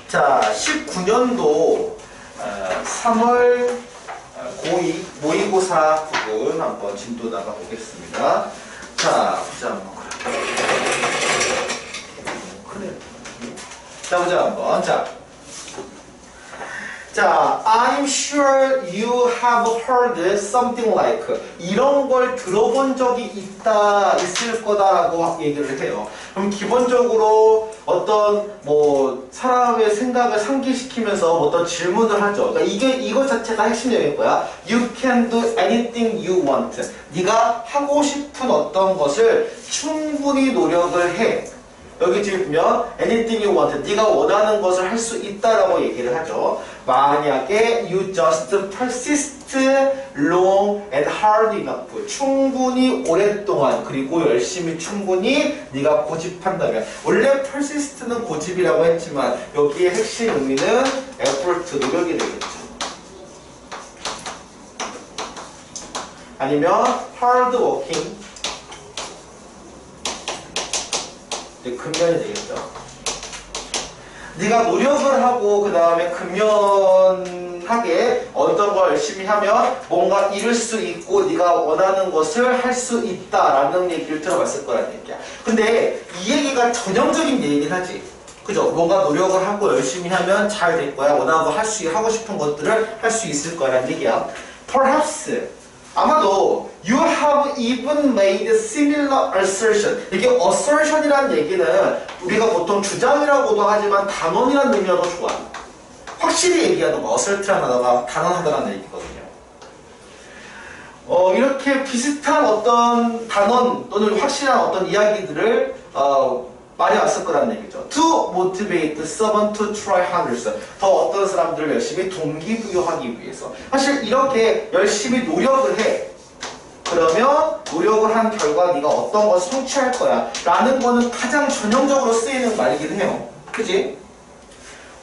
자, 19년도 3월 고2 모의고사 부분 한번 진도 나가 보겠습니다. 자, 보자 한번. 크네. 자, 보자 한번. 자, I'm sure you have heard something like 이런 걸 들어본 적이 있을 거다라고 얘기를 해요. 그럼 기본적으로 어떤 뭐 사람의 생각을 상기시키면서 어떤 질문을 하죠. 그러니까 이거 자체가 핵심 내용일 거야. You can do anything you want. 네가 하고 싶은 어떤 것을 충분히 노력을 해. 여기 지금 보면 anything you want, 네가 원하는 것을 할 수 있다라고 얘기를 하죠. 만약에 you just persist long and hard enough, 충분히 오랫동안 그리고 열심히 충분히 네가 고집한다면, 원래 persist는 고집이라고 했지만 여기에 핵심 의미는 effort, 노력이 되겠죠. 아니면 hard working, 근면이 되겠죠. 네가 노력을 하고 그 다음에 근면하게 어떤 걸 열심히 하면 뭔가 이룰 수 있고 네가 원하는 것을 할 수 있다라는 얘기를 들어봤을 거라는 얘기야. 근데 이 얘기가 전형적인 얘기긴 하지. 그죠? 뭔가 노력을 하고 열심히 하면 잘 될 거야. 원하고 하고 싶은 것들을 할 수 있을 거라는 얘기야. Perhaps 아마도 you have even made similar assertion. 이게 assertion이라는 얘기는 우리가 보통 주장이라고도 하지만 단언이라는 의미가 더 좋아. 확실히 얘기하는 거, assert라는 단어가 단언하다라는 얘기거든요. 이렇게 비슷한 어떤 단언 또는 확실한 어떤 이야기들을 많이 왔을 거라는 얘기죠. To motivate someone to try harder. 더 어떤 사람들을 열심히 동기부여하기 위해서. 사실 이렇게 열심히 노력을 해. 그러면 노력을 한 결과 네가 어떤 걸 성취할 거야 라는 거는 가장 전형적으로 쓰이는 말이긴 해요. 그지?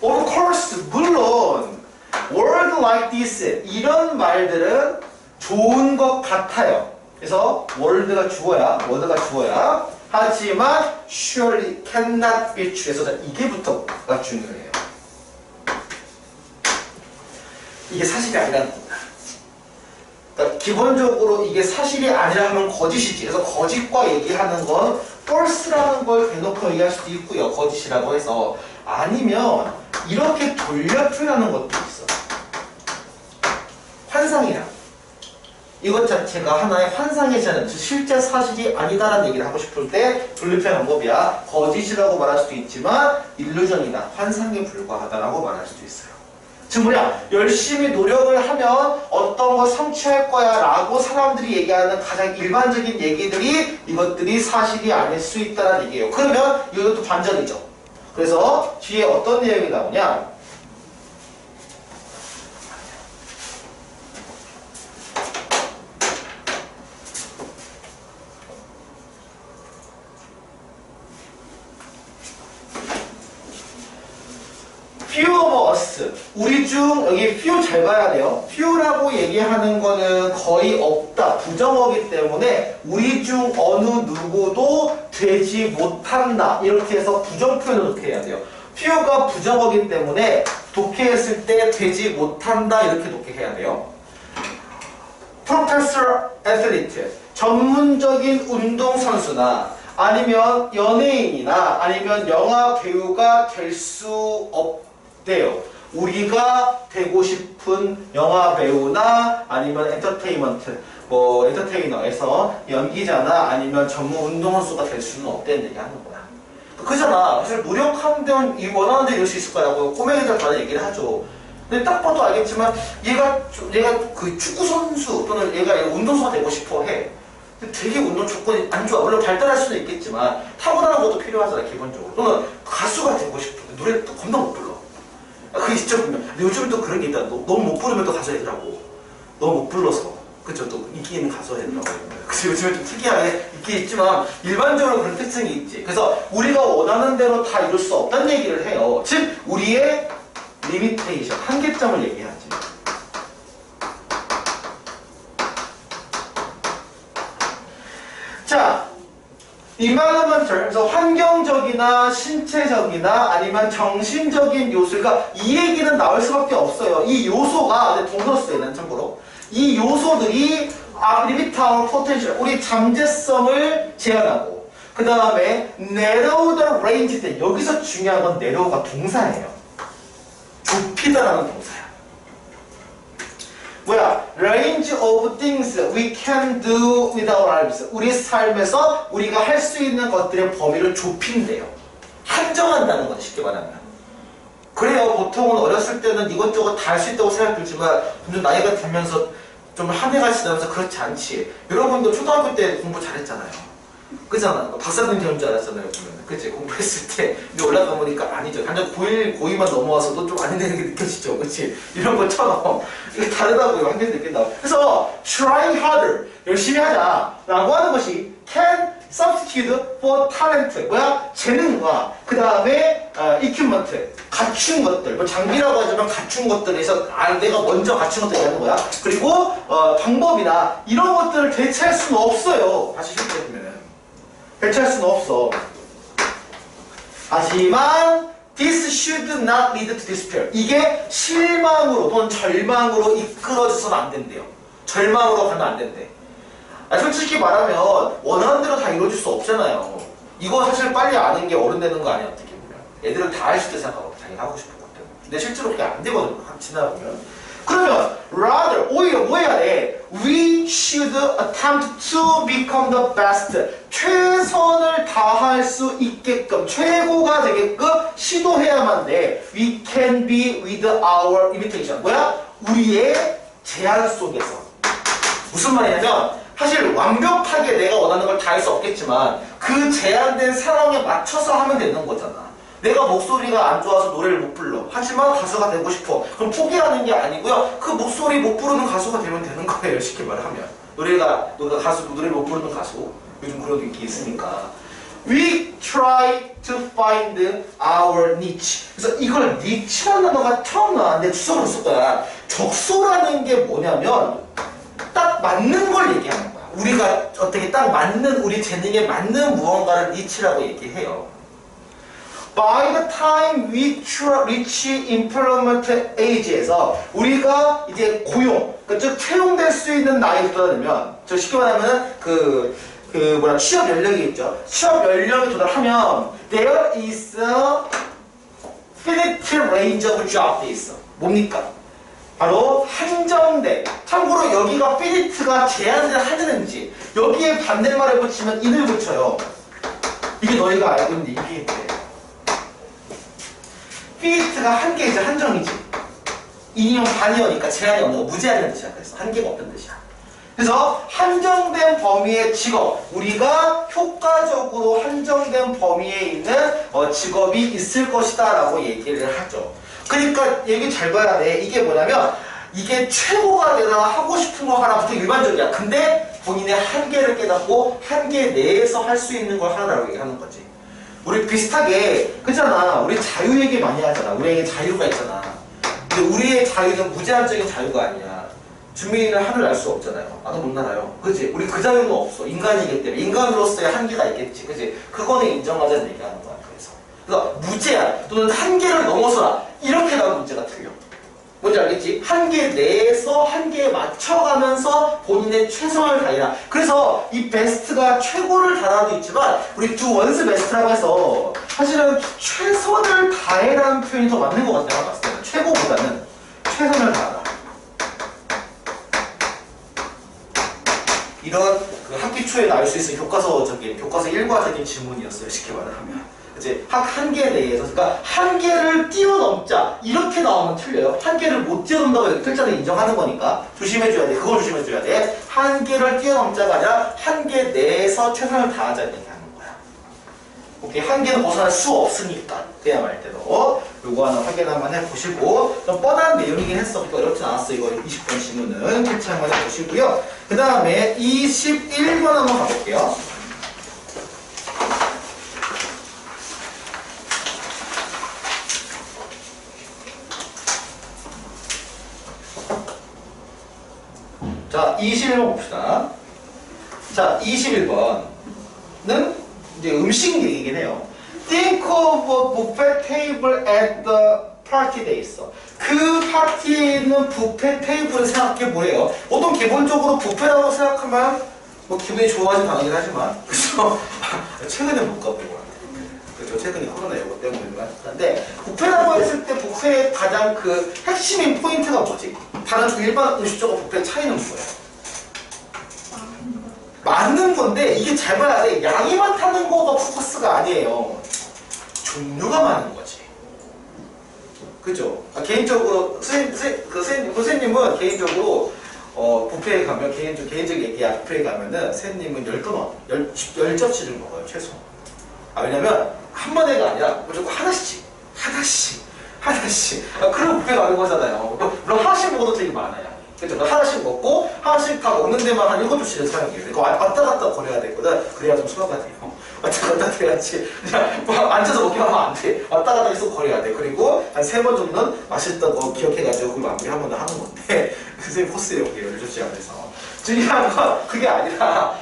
Of course, 물론 word like this, 이런 말들은 좋은 것 같아요. 그래서 word가 주어야. 하지만 surely cannot be true. 그래서 이게부터가 중요해요. 이게 사실이 아니라는 겁니다. 그러니까 기본적으로 이게 사실이 아니라 하면 거짓이지. 그래서 거짓과 얘기하는 건 false라는 걸 대놓고 얘기할 수도 있고요. 거짓이라고 해서. 아니면 이렇게 돌려 표현하는 것도 있어. 환상이라. 이것 자체가 하나의 환상이잖아요. 실제 사실이 아니다라는 얘기를 하고 싶을 때 돌려표현 방법이야. 거짓이라고 말할 수도 있지만 일루전이다, 환상에 불과하다라고 말할 수도 있어요. 즉 뭐냐? 열심히 노력을 하면 어떤 거 성취할 거야 라고 사람들이 얘기하는 가장 일반적인 얘기들이 이것들이 사실이 아닐 수 있다는 얘기예요. 그러면 이것도 반전이죠. 그래서 뒤에 어떤 내용이 나오냐? few of us, 우리 중, 여기 few 잘 봐야 돼요. few라고 얘기하는 거는 거의 없다, 부정어기 때문에 우리 중 어느 누구도 되지 못한다 이렇게 해서 부정 표현을 독해해야 돼요. few가 부정어기 때문에 독해했을 때 되지 못한다 이렇게 독해해야 돼요. professional athlete, 전문적인 운동선수나 아니면 연예인이나 아니면 영화 배우가 될 수 없대요. 우리가 되고 싶은 영화 배우나 아니면 엔터테인먼트, 뭐 엔터테이너에서 연기자나 아니면 전문 운동선수가 될 수는 없다는 얘기 하는 거야. 그잖아. 사실 노력하면 이 원하는 데 이룰 수 있을 거라고 꼬맹이들 다 얘기를 하죠. 근데 딱 봐도 알겠지만 얘가 그 축구 선수 또는 얘가 운동선수가 되고 싶어 해. 되게 운동 조건이 안 좋아. 물론 발달할 수는 있겠지만 타고나는 것도 필요하잖아, 기본적으로. 또는 가수가 되고 싶어. 노래를 또 겁나 못 불러. 그게 있죠, 보면. 근데 요즘은 또 그런 게 있다. 너무 못 부르면 또 가수 되더라고. 너무 못 불러서. 그쵸, 또 인기 있는 가수가 되더라고요. 그래서 요즘에 좀 특이하게 있긴 있지만 일반적으로 그런 특징이 있지. 그래서 우리가 원하는 대로 다 이룰 수 없다는 얘기를 해요. 즉, 우리의 리미테이션, 한계점을 얘기하지. 자, environmental, 그래서 환경적 물리적이나 신체적이나 아니면 정신적인 요소가 이 얘기는 나올 수밖에 없어요. 이 요소가 동서스에는 참고로 이 요소들이 limit our potential 우리 잠재성을 제한하고 그 다음에 narrow the range 때 여기서 중요한 건 narrow가 동사예요. 좁히다라는 동사야. 뭐야? range of things we can do with our lives. 우리 삶에서 우리가 할 수 있는 것들의 범위를 좁힌대요. 한정한다는 거지, 쉽게 말하면. 그래요. 보통은 어렸을 때는 이것저것 다 할 수 있다고 생각 들지만 점점 나이가 들면서 좀 한 해가 지나면서 그렇지 않지. 여러분도 초등학교 때 공부 잘했잖아요. 그잖아. 박사님 되는 줄 알았잖아요. 보면. 그치? 공부했을 때 이제 올라가 보니까 아니죠. 단전 고1만 넘어와서도 좀 아닌다는 게 느껴지죠. 그치? 이런 것처럼 이게 다르다고요. 한계를 느낀다고. 그래서 trying harder 열심히 하자 라고 하는 것이 can substitute for talent 뭐야? 재능과 그 다음에 equipment 갖춘 것들 뭐 장비라고 하지만 갖춘 것들에서 내가 먼저 갖춘 것들 얘기하는 거야. 그리고 방법이나 이런 것들을 대체할 수는 없어요. 다시 쉽게 보면은 대체할 수는 없어. 하지만 this should not lead to despair. 이게 실망으로 또는 절망으로 이끌어져서는 안 된대요. 절망으로 가면 안 된대. 솔직히 말하면 원하는 대로 다 이루어질 수 없잖아요. 이거 사실 빨리 아는 게 어른 되는 거 아니야 어떻게 보면. 애들은 다 할 수 있다 생각하고 자기가 하고 싶은 것들. 근데 실제로 그게 안 되거든요. 지나보면. 그러면 rather 오히려 뭐 해야 돼? We should attempt to become the best. 최선을 다할 수 있게끔 최고가 되게끔 시도해야만 돼. We can be with our limitation. 뭐야? 우리의 제한 속에서. 무슨 말이냐면 사실 완벽하게 내가 원하는 걸 다 할 수 없겠지만 그 제한된 상황에 맞춰서 하면 되는 거잖아. 내가 목소리가 안 좋아서 노래를 못 불러. 하지만 가수가 되고 싶어. 그럼 포기하는 게 아니고요. 그 목소리 못 부르는 가수가 되면 되는 거예요. 쉽게 말하면. 노래를 못 부르는 가수. 요즘 그런 게 있으니까. We try to find our niche. 그래서 이걸 niche라는 단어가 처음 나왔는데 주석으로 쓸 거야. 적소라는 게 뭐냐면 딱 맞는 걸 얘기하는 거야. 우리가 어떻게 딱 맞는 우리 재능에 맞는 무언가를 niche라고 얘기해요. By the time we reach employment age에서 우리가 이제 고용, 즉 채용될 수 있는 나이에 도달하면, 저 쉽게 말하면 취업 연령이 있죠. 취업 연령에 도달하면 there is a finite range of jobs 있어. 뭡니까? 바로 한정된. 참고로 여기가 finite가 제한된 한정인지 여기에 반대말을 붙이면 in을 붙여요. 이게 너희가 알고 있는 이게 돼. finite가 한계이지 한정이지. 2년 반이니까 제한이 없는 거 무제한이라는 뜻이야. 그래서 한계가 없다는 뜻이야. 그래서 한정된 범위의 직업, 우리가 효과적으로 한정된 범위에 있는 직업이 있을 것이다 라고 얘기를 하죠. 그러니까 얘기 잘 봐야 돼. 이게 뭐냐면 이게 최고가 되나 하고 싶은 거 하나 보통 일반적이야. 근데 본인의 한계를 깨닫고 한계 내에서 할 수 있는 걸 하라고 얘기하는 거지. 우리 비슷하게 그잖아. 우리 자유 얘기 많이 하잖아. 우리에게 자유가 있잖아. 근데 우리의 자유는 무제한적인 자유가 아니야. 주민은 하늘 날 수 없잖아요. 나도 못 날아요. 그치? 우리 그 자유는 없어. 인간이기 때문에. 인간으로서의 한계가 있겠지. 그치? 그거는 인정하자는 얘기하는 거야. 그래서 무제한 또는 한계를 넘어서라. 이렇게 나오는 문제가 틀려. 뭔지 알겠지? 한계 내에서 한계에 맞춰가면서 본인의 최선을 다해라. 그래서 이 베스트가 최고를 달아도 있지만 우리 두 원스 베스트라고 해서 사실은 최선을 다해라는 표현이 더 맞는 것 같아. 내가 봤을 때는. 최고보다는 최선을 다하라. 이런 그 학기 초에 나올 수 있는 교과서 일과적인 질문이었어요. 쉽게 말을 하면. 이제 한계 내에서, 그러니까 한계를 뛰어넘자 이렇게 나오면 틀려요. 한계를 못 뛰어넘다고 글자는 인정하는 거니까 조심해줘야 돼. 그걸 조심해줘야 돼. 한계를 뛰어넘자가 아니라 한계 내에서 최선을 다하자는 얘기하는 거야. 오케이, 한계는 벗어날 수 없으니까 그냥 말 대로 요거 하나 확인 한번 해보시고 좀 뻔한 내용이긴 했어. 그러니까 어렵진 않았어. 이거 20번 질문은 캐치 한번 해보시고요. 그 다음에 21번 한번 가볼게요. 자, 21번 봅시다. 자, 21번은 이제 음식 얘기긴 해요. Think of a buffet table at the party 돼 있어. 그 파티에 있는 뷔페 테이블을 생각해 보래요. 보통 기본적으로 뷔페라고 생각하면 뭐 기분이 좋아하진 당하긴 하지만 그죠? 최근에 못 가본 것 같아요. 그죠? 최근에 코로나19 때문에 그런데 뷔페라고 했을 때 뷔페의 가장 그 핵심인 포인트가 뭐지? 다른 일반 음식점과 뷔페의 차이는 뭐예요? 맞는 건데 이게 잘 봐야 돼. 양이 많다는 거가 포커스가 아니에요. 종류가 많은 거지. 그죠? 개인적으로 선생님은 개인적으로 뷔페에 가면 개인적 얘기야. 뷔페에 가면은 선생님은 10접시를 먹어요 최소. 왜냐면 한 번에가 아니라 무조건 하나씩. 그리고 뷔페 가는 거잖아요. 물론 하나씩 먹어도 되게 많아요. 그죠? 하나씩 먹고 하나씩 다 먹는 데만 한 7접시를 사용해요. 이거 왔다 갔다 거려야 되거든. 그래야 좀 수화가 돼요. 왔다 갔다 돼야지. 그냥 뭐 앉아서 먹기만 하면 안 돼. 왔다 갔다 계속 거려야 돼. 그리고 한 3번 정도는 맛있던 거 기억해가지고 그 마무리 한 번 더 하는 건데 선생님 코스예요. 10접시 안에서. 중요한 건 그게 아니라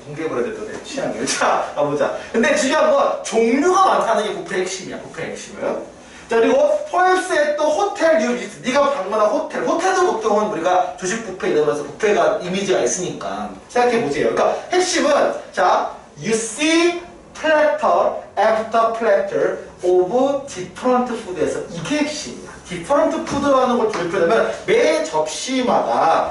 공개해버려야 돼. 또 내 취향을. 자, 가보자. 근데 중요한 건 종류가 많다는 게 뷔페의 핵심이야. 뷔페의 핵심은. 자, 그리고 펄스의 또 호텔 뉴비스. 네가 방문한 호텔도 보통은 우리가 조식 뷔페 이러면서 뷔페가 이미지가 있으니까 생각해보세요. 그러니까 핵심은 자, you see platter after platter of different food에서 이게 핵심이야. different food라는 걸 조립하려면 매 접시마다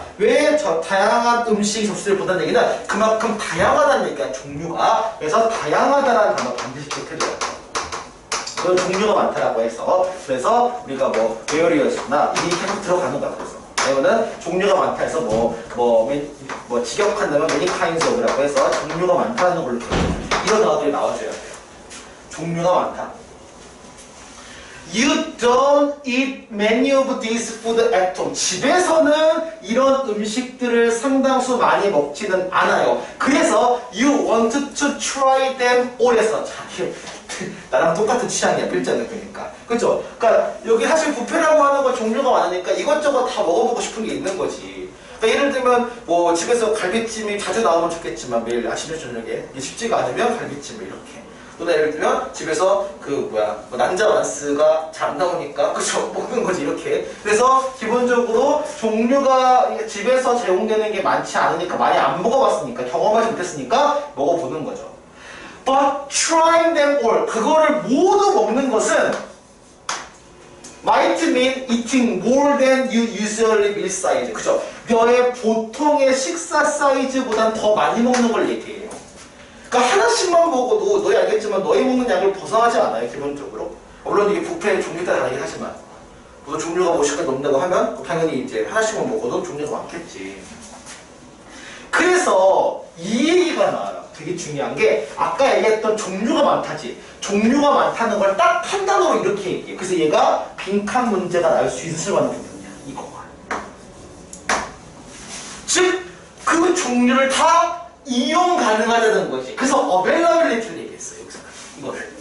다양한 음식 접시를 본다는 얘기는 그만큼 다양하다는 얘기야. 종류가. 그래서 다양하다라는 단어 반드시 체크해야 돼. 그런 종류가 많다라고 해서 그래서 우리가 뭐 베어리어스나 이게 계속 들어가는 거야. 그래서 이거는 종류가 많다 해서 직역한다면 many kinds of라고 해서 종류가 많다는 걸로 이런 단어들이 나와줘야 돼요. 종류가 많다. You don't eat many of these food at home. 집에서는 이런 음식들을 상당수 많이 먹지는 않아요. 그래서 you want to try them all에서 나랑 똑같은 취향이야. 필자는 그러니까. 그죠? 그러니까 여기 사실 뷔페라고 하는 건 종류가 많으니까 이것저것 다 먹어보고 싶은 게 있는 거지. 그러니까 예를 들면 뭐 집에서 갈비찜이 자주 나오면 좋겠지만 매일 아침에 저녁에 이게 쉽지가 않으면 갈비찜을 이렇게. 또는 예를 들면 집에서 난자 완스가 잘 안 나오니까 그죠? 먹는 거지 이렇게. 그래서 기본적으로 종류가 집에서 제공되는 게 많지 않으니까 많이 안 먹어봤으니까 경험하지 못했으니까 먹어보는 거죠. But trying them all, 그거를 모두 먹는 것은 might mean eating more than you usually meal size. 그죠? 너의 보통의 식사 사이즈보단 더 많이 먹는 걸 얘기해요. 그러니까 하나씩만 먹어도 너희 알겠지만 너희 먹는 양을 벗어나지 않아요. 기본적으로. 물론 이게 뷔페의 종류에 따라 다르긴 하지만 무슨 종류가 50가지 넘는다고 하면 당연히 이제 하나씩만 먹어도 종류가 많겠지. 그래서 이 얘기가 나와요. 되게 중요한 게 아까 얘기했던 종류가 많다지. 종류가 많다는 걸 딱 한 단어로 이렇게 얘기해. 그래서 얘가 빈칸 문제가 날 수 있을 만한 부분이야. 이거가. 즉, 그 종류를 다 이용 가능하다는 거지. 그래서 availability를 얘기했어요. 여기서 이거를.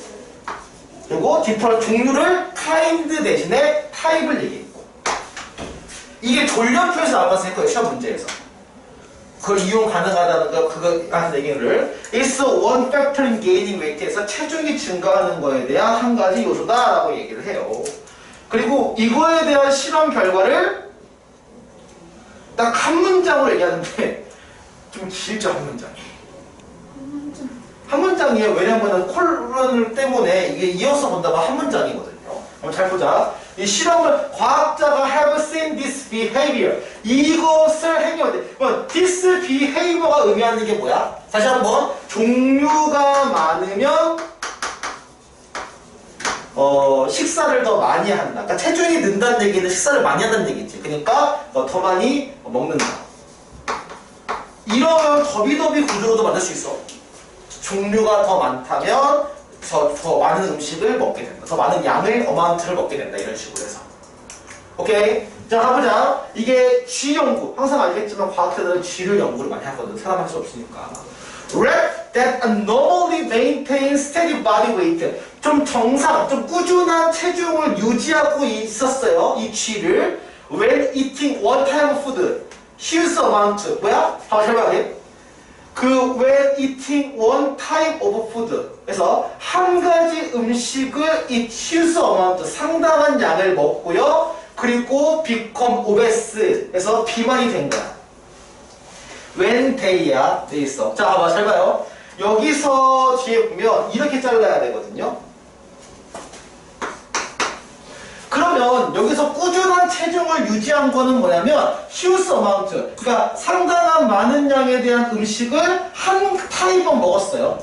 그리고 different 종류를 kind 대신에 타입을 얘기했고. 이게 돌려표에서 나와서 했거든요. 시험 문제에서. 그걸 이용 가능하다는 거, 그거 하는 얘기를 It's one factor in gaining weight에서 체중이 증가하는 거에 대한 한 가지 요소다라고 얘기를 해요. 그리고 이거에 대한 실험 결과를 딱 한 문장으로 얘기하는데 좀 길죠, 한 문장이. 한 문장이에요. 왜냐면은 콜론 때문에 이게 이어서 본다고 한 문장이거든요. 한번 잘 보자. 이 실험을 과학자가 have seen this behavior. 이것을 행위하는데 this behavior가 의미하는 게 뭐야? 다시 한번 종류가 많으면 식사를 더 많이 한다. 그러니까 체중이 는다는 얘기는 식사를 많이 한다는 얘기지. 그러니까 더 많이 먹는다. 이런 더비더비 구조로도 만들 수 있어. 종류가 더 많다면 더 많은 음식을 먹게 된다. 더 많은 양을 어마운트를 먹게 된다. 이런 식으로 해서. 오케이? 자, 가보자. 이게 G 연구. 항상 알겠지만 과학자들은 G를 연구를 많이 하거든. 사람 할 수 없으니까. Rat that normally maintain steady body weight. 좀 정상, 좀 꾸준한 체중을 유지하고 있었어요. 이 G를. When eating one time food. huge amount. 뭐야? 봐봐, 잘 봐야 돼. 그 when eating one type of food 그래서 한 가지 음식을 eat huge amount 상당한 양을 먹고요. 그리고 become obese 그래서 비만이 된 거야. when they야 돼 있어. 자, 봐봐, 잘 봐요. 여기서 뒤에 보면 이렇게 잘라야 되거든요. 그러면 여기서 꾸준한 체중을 유지한 거는 뭐냐면 huge amount 그러니까 상당한 많은 양에 대한 음식을 한 타입은 먹었어요.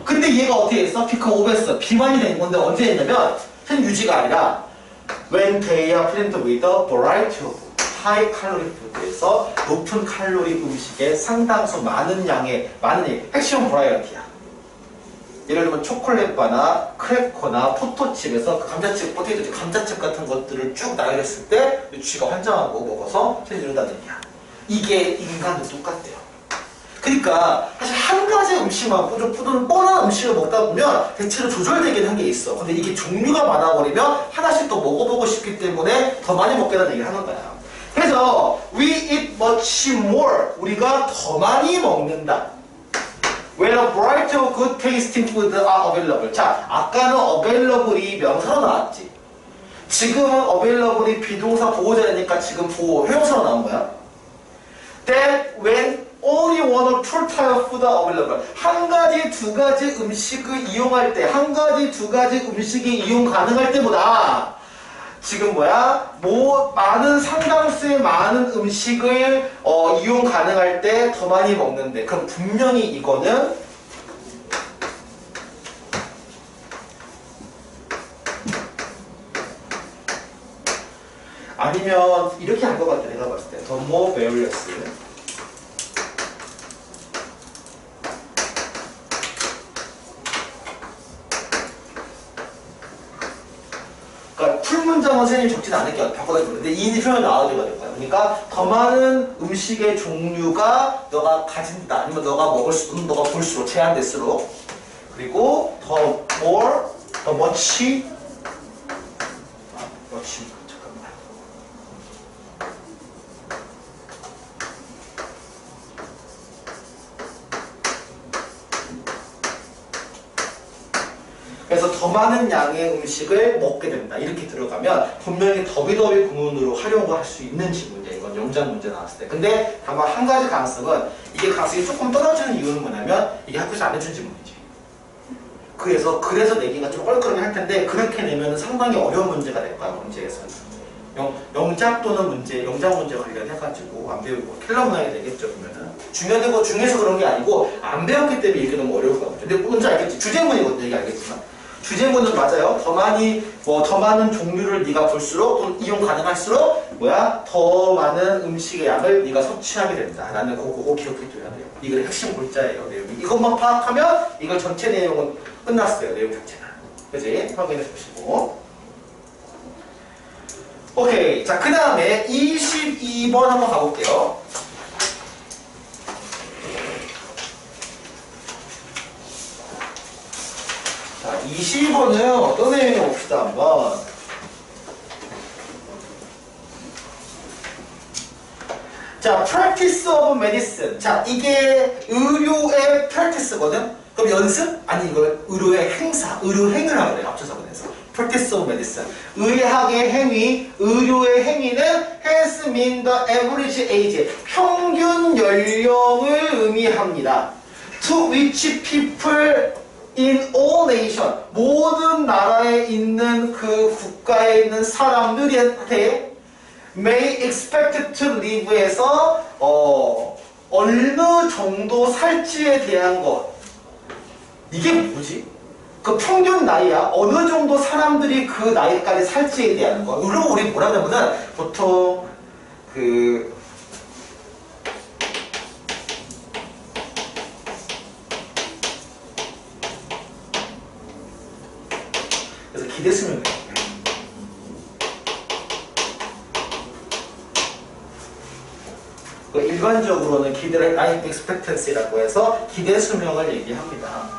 근데 얘가 어떻게 했어? become obese 비만이 된 건데 언제 했냐면 현 유지가 아니라 when they are present with a variety of high calorie food에서 높은 칼로리 음식에 상당수 많은 양의 핵심 버라이어티야. 예를 들면 초콜릿바나 크래커나 포토칩에서 그 감자칩, 포테이토 감자칩 같은 것들을 쭉 나열했을 때 쥐가 환장하고 먹어서 체중을 는다는 얘기야. 이게 인간도 똑같대요. 그러니까 사실 한 가지 음식만 뻔한 음식을 먹다 보면 대체로 조절되긴 한 게 있어. 근데 이게 종류가 많아버리면 하나씩 더 먹어보고 싶기 때문에 더 많이 먹게 되는 얘기를 하는 거야. 그래서 we eat much more 우리가 더 많이 먹는다. When a variety of good tasting food are available. 자, 아까는 available이 명사로 나왔지. 지금은 available이 비동사 보호자니까 지금 보호 회용사로 나온 거야. That when only one or two type of food are available. 한 가지, 두 가지 음식을 이용할 때, 한 가지, 두 가지 음식이 이용 가능할 때보다 지금 많은 상당수의 많은 음식을 이용 가능할 때 더 많이 먹는데 그럼 분명히 이거는 아니면 이렇게 할 것 같아. 내가 봤을 때 더 more various 그러니까 풀문장은 선생님이 적진 않을게요. 바꿔가지고. 근데 이 표현 나와줘야 될 거야. 그러니까 더 많은 음식의 종류가 너가 가진다. 아니면 너가 먹을 수, 너가 볼수록 제한될수록. 그리고 더 more, 더 much, 잠깐만. 그래서 더 많은 양의 음식을 먹게 된다. 이렇게 들어가면 분명히 더비더비 구문으로 활용을 할 수 있는 지문이야. 이건 영장 문제 나왔을 때. 근데 다만 한 가지 가능성은 이게 가능성이 조금 떨어지는 이유는 뭐냐면 이게 학교에서 안 해준 지문이지. 그래서 내기가 좀 껄끄러게 할 텐데 그렇게 내면 상당히 어려운 문제가 될 거야. 문제에서는. 영작 또는 영장 문제 관련해가지고 안 배우고 킬러 문항이 되겠죠. 그러면은. 중요한 거 중에서 그런 게 아니고 안 배웠기 때문에 이게 너무 어려울 것 같아. 근데 뭔지 알겠지? 주제문이거든. 얘기 알겠지만. 주제문은 맞아요. 더 많은 종류를 네가 볼수록 또는 이용 가능할수록 더 많은 음식의 양을 네가 섭취하게 된다. 라는 그거 기억해줘야 돼요. 이게 핵심 골자예요. 내용이. 이것만 파악하면 이걸 전체 내용은 끝났어요. 내용 자체는. 그지? 확인해 보시고. 오케이. 자, 그 다음에 22번 한번 가볼게요. 자, 22번은 어떤 내용을 봅시다, 한번. 자, practice of medicine. 자, 이게 의료의 practice거든? 그럼 연습? 아니, 이걸 의료의 행사, 의료행을 하면 돼요, 합쳐서 그래서. practice of medicine. 의학의 행위, 의료의 행위는 has mean the average age. 평균 연령을 의미합니다. To which people in all nation, 모든 나라에 있는 그 국가에 있는 사람들한테 may expect to live에서 어느 정도 살지에 대한 것. 이게 뭐지? 그 평균 나이야. 어느 정도 사람들이 그 나이까지 살지에 대한 거. 그리고 우리 뭐라 그러면은 보통 그래서 기대 수명. 일반적으로는 기대를 life expectancy라고 해서 기대 수명을 얘기합니다.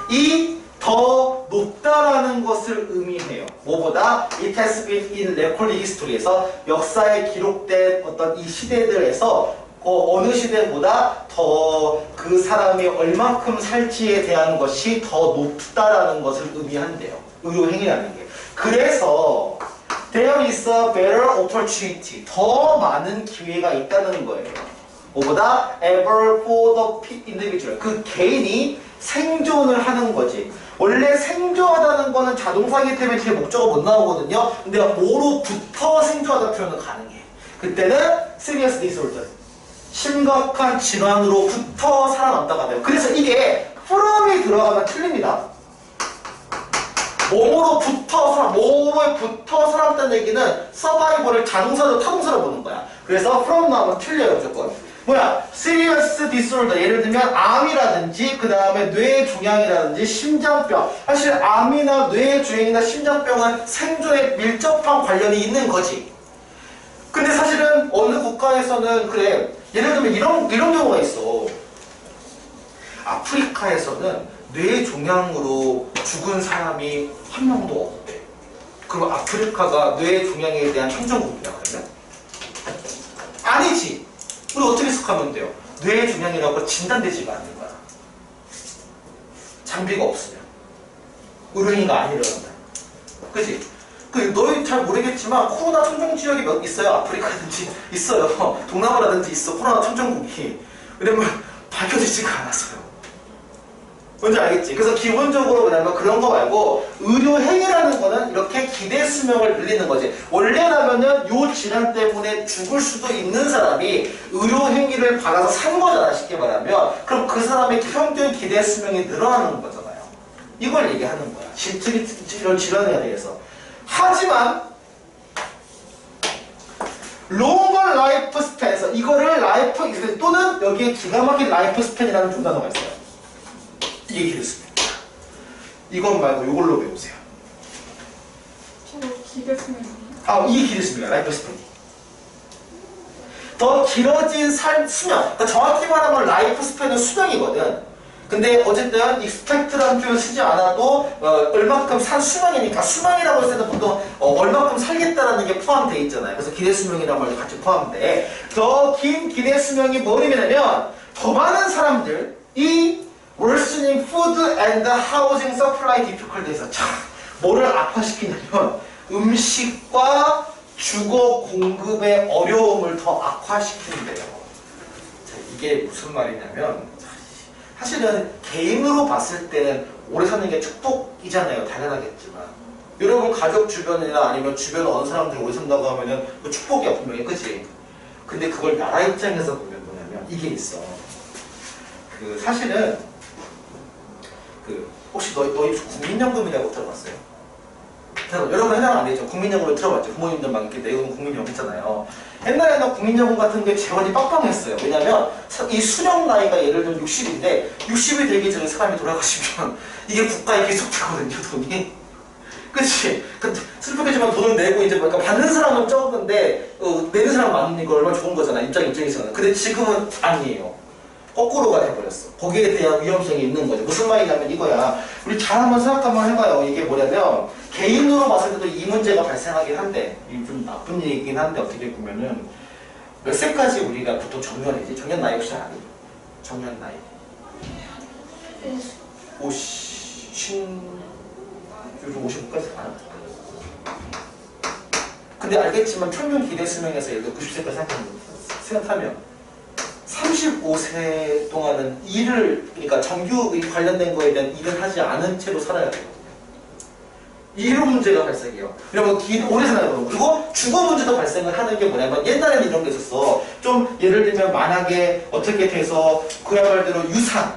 이 더 높다라는 것을 의미해요. 뭐보다 it has been in record history에서 역사에 기록된 어떤 이 시대들에서 어느 시대보다 더 그 사람이 얼만큼 살지에 대한 것이 더 높다라는 것을 의미한대요. 의료행위라는 게. 그래서 there is a better opportunity. 더 많은 기회가 있다는 거예요. 뭐보다 ever for the individual. 그 개인이 생존을 하는 거지. 원래 생존하다는 거는 자동사이기 때문에 뒤에 목적어 못 나오거든요. 근데 뭐로부터 생존하다 표현은 가능해. 그때는 serious disorder. 심각한 질환으로부터 살아남다가 돼요. 그래서 이게 from이 들어가면 틀립니다. 뭐로부터 살아남다는 얘기는 survival을 자동사로 타동사로 보는 거야. 그래서 from 나오면 틀려요, 무조건. 뭐야? serious disorder. 예를 들면 암이라든지 그 다음에 뇌종양이라든지 심장병. 사실 암이나 뇌종양이나 심장병은 생존에 밀접한 관련이 있는 거지. 근데 사실은 어느 국가에서는 그래. 예를 들면 이런 경우가 있어. 아프리카에서는 뇌종양으로 죽은 사람이 한 명도 없대. 그럼 아프리카가 뇌종양에 대한 행정국이야 그러면? 아니지. 우리 어떻게 해석하면 돼요? 뇌종양이라고 진단되지가 않는 거야. 장비가 없으면. 의료인가 안 일어난다. 그치? 너희 잘 모르겠지만 코로나 청정지역이 몇 있어요. 아프리카든지 있어요. 동남아라든지 있어. 코로나 청정국이. 그러면 밝혀지지가 않았어요. 뭔지 알겠지? 그래서 기본적으로 뭐냐면 그런 거 말고 의료행위라는 거는 이렇게 기대 수명을 늘리는 거지. 원래라면은 요 질환 때문에 죽을 수도 있는 사람이 의료행위를 받아서 산 거잖아, 쉽게 말하면. 그럼 그 사람의 평균 기대 수명이 늘어나는 거잖아요. 이걸 얘기하는 거야. 이런 질환에 대해서. 하지만 longer life span에서 이거를 라이프 또는 여기에 기가 막힌 라이프 스팬이라는 좀 단어가 있어요. 이게 기대수명. 이건 말고 이걸로 배우세요. 기대수명. 이게 기대수명이야. 라이프 스팬이. 더 길어진 수명. 그러니까 정확히 말하면 라이프 스팬은 수명이거든. 근데 어쨌든 expect라는 표현 쓰지 않아도 얼마큼 산 수명이니까 수명이라고 할 때는 보통 얼마큼 살겠다라는 게 포함되어 있잖아요. 그래서 기대 수명이라는 말도 같이 포함돼. 더 긴 기대 수명이 뭘 의미냐면 더 많은 사람들이 worsening food and housing supply difficulty에서 뭐를 악화시키냐면 음식과 주거 공급의 어려움을 더 악화시키는데요. 이게 무슨 말이냐면 사실은 개인으로 봤을 때는 오래 사는 게 축복이잖아요. 당연하겠지만 여러분 가족 주변이나 아니면 주변 어느 사람들이 오래 산다고 하면은 그 축복이야 분명히. 그치? 근데 그걸 나라 입장에서 보면 뭐냐면 이게 있어. 사실은 혹시 너희 국민연금이라고 들어봤어요? 여러분 해당 안 되죠? 국민연금을 들어봤죠? 부모님들 막 이렇게 내용 국민연금 있잖아요. 옛날에는 국민연금 같은 게 재원이 빵빵했어요. 왜냐면 이 수령 나이가 예를 들면 60인데 60이 되기 전에 사람이 돌아가시면 이게 국가에 계속되거든요, 돈이. 그치? 슬프겠지만 돈을 내고 이제 그러니까 받는 사람은 적은데 내는 사람 많은 거 얼마나 좋은 거잖아, 입장에서는. 근데 지금은 아니에요. 거꾸로가 돼버렸어. 거기에 대한 위험성이 있는 거죠. 무슨 말이냐면 이거야. 우리 잘 한번 생각 한번 해봐요. 이게 뭐냐면 개인으로 봤을 때도 이 문제가 발생하긴 한데 이게 좀 나쁜 얘기긴 한데 어떻게 보면은 몇 세까지 우리가 보통 정년이지? 정년 나이 혹시 아니? 정년 나이 요즘 55까지 가나? 근데 알겠지만 평균 기대 수명에서 예를 들어 90세까지 생각하면 35세 동안은 그러니까 정규 관련된 거에 대한 일을 하지 않은 채로 살아야 되거든요. 이런 문제가 발생해요. 이러면 오래 살아야 되고. 그리고 주거 문제도 발생을 하는 게 뭐냐면 옛날에는 이런 게 있었어. 좀 예를 들면 만약에 어떻게 돼서 그야말로 유산.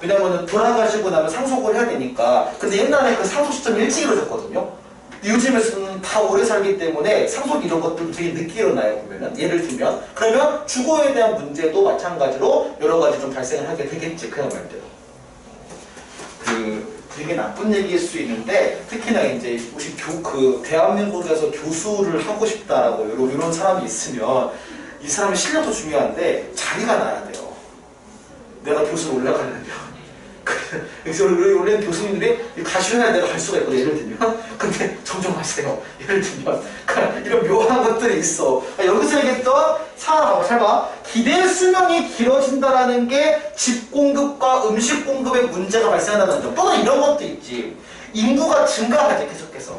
왜냐면은 돌아가시고 나면 상속을 해야 되니까. 근데 옛날에 그 상속 시점이 일찍 이루어졌거든요. 요즘에서는 다 오래 살기 때문에 상속 이런 것들도 되게 늦게 일어나요. 보면은 예를 들면 그러면 주거에 대한 문제도 마찬가지로 여러 가지 좀 발생을 하게 되겠지. 그냥 말대로. 되게 나쁜 얘기일 수 있는데 특히나 이제 혹시 대한민국에서 교수를 하고 싶다라고 이런 사람이 있으면 이 사람의 실력도 중요한데 자리가 나야 돼요. 내가 교수로 올라가려면. 그래서 원래 교수님들이 가시려야 내가 갈 수가 있거든, 예를 들면. 근데 점점 하세요. 예를 들면. 그러니까 이런 묘한 것들이 있어. 그러니까 여기서 얘기했던 잘 봐. 기대 수명이 길어진다라는 게 집 공급과 음식 공급에 문제가 발생한다는 점. 또는 이런 것도 있지. 인구가 증가하지, 계속해서.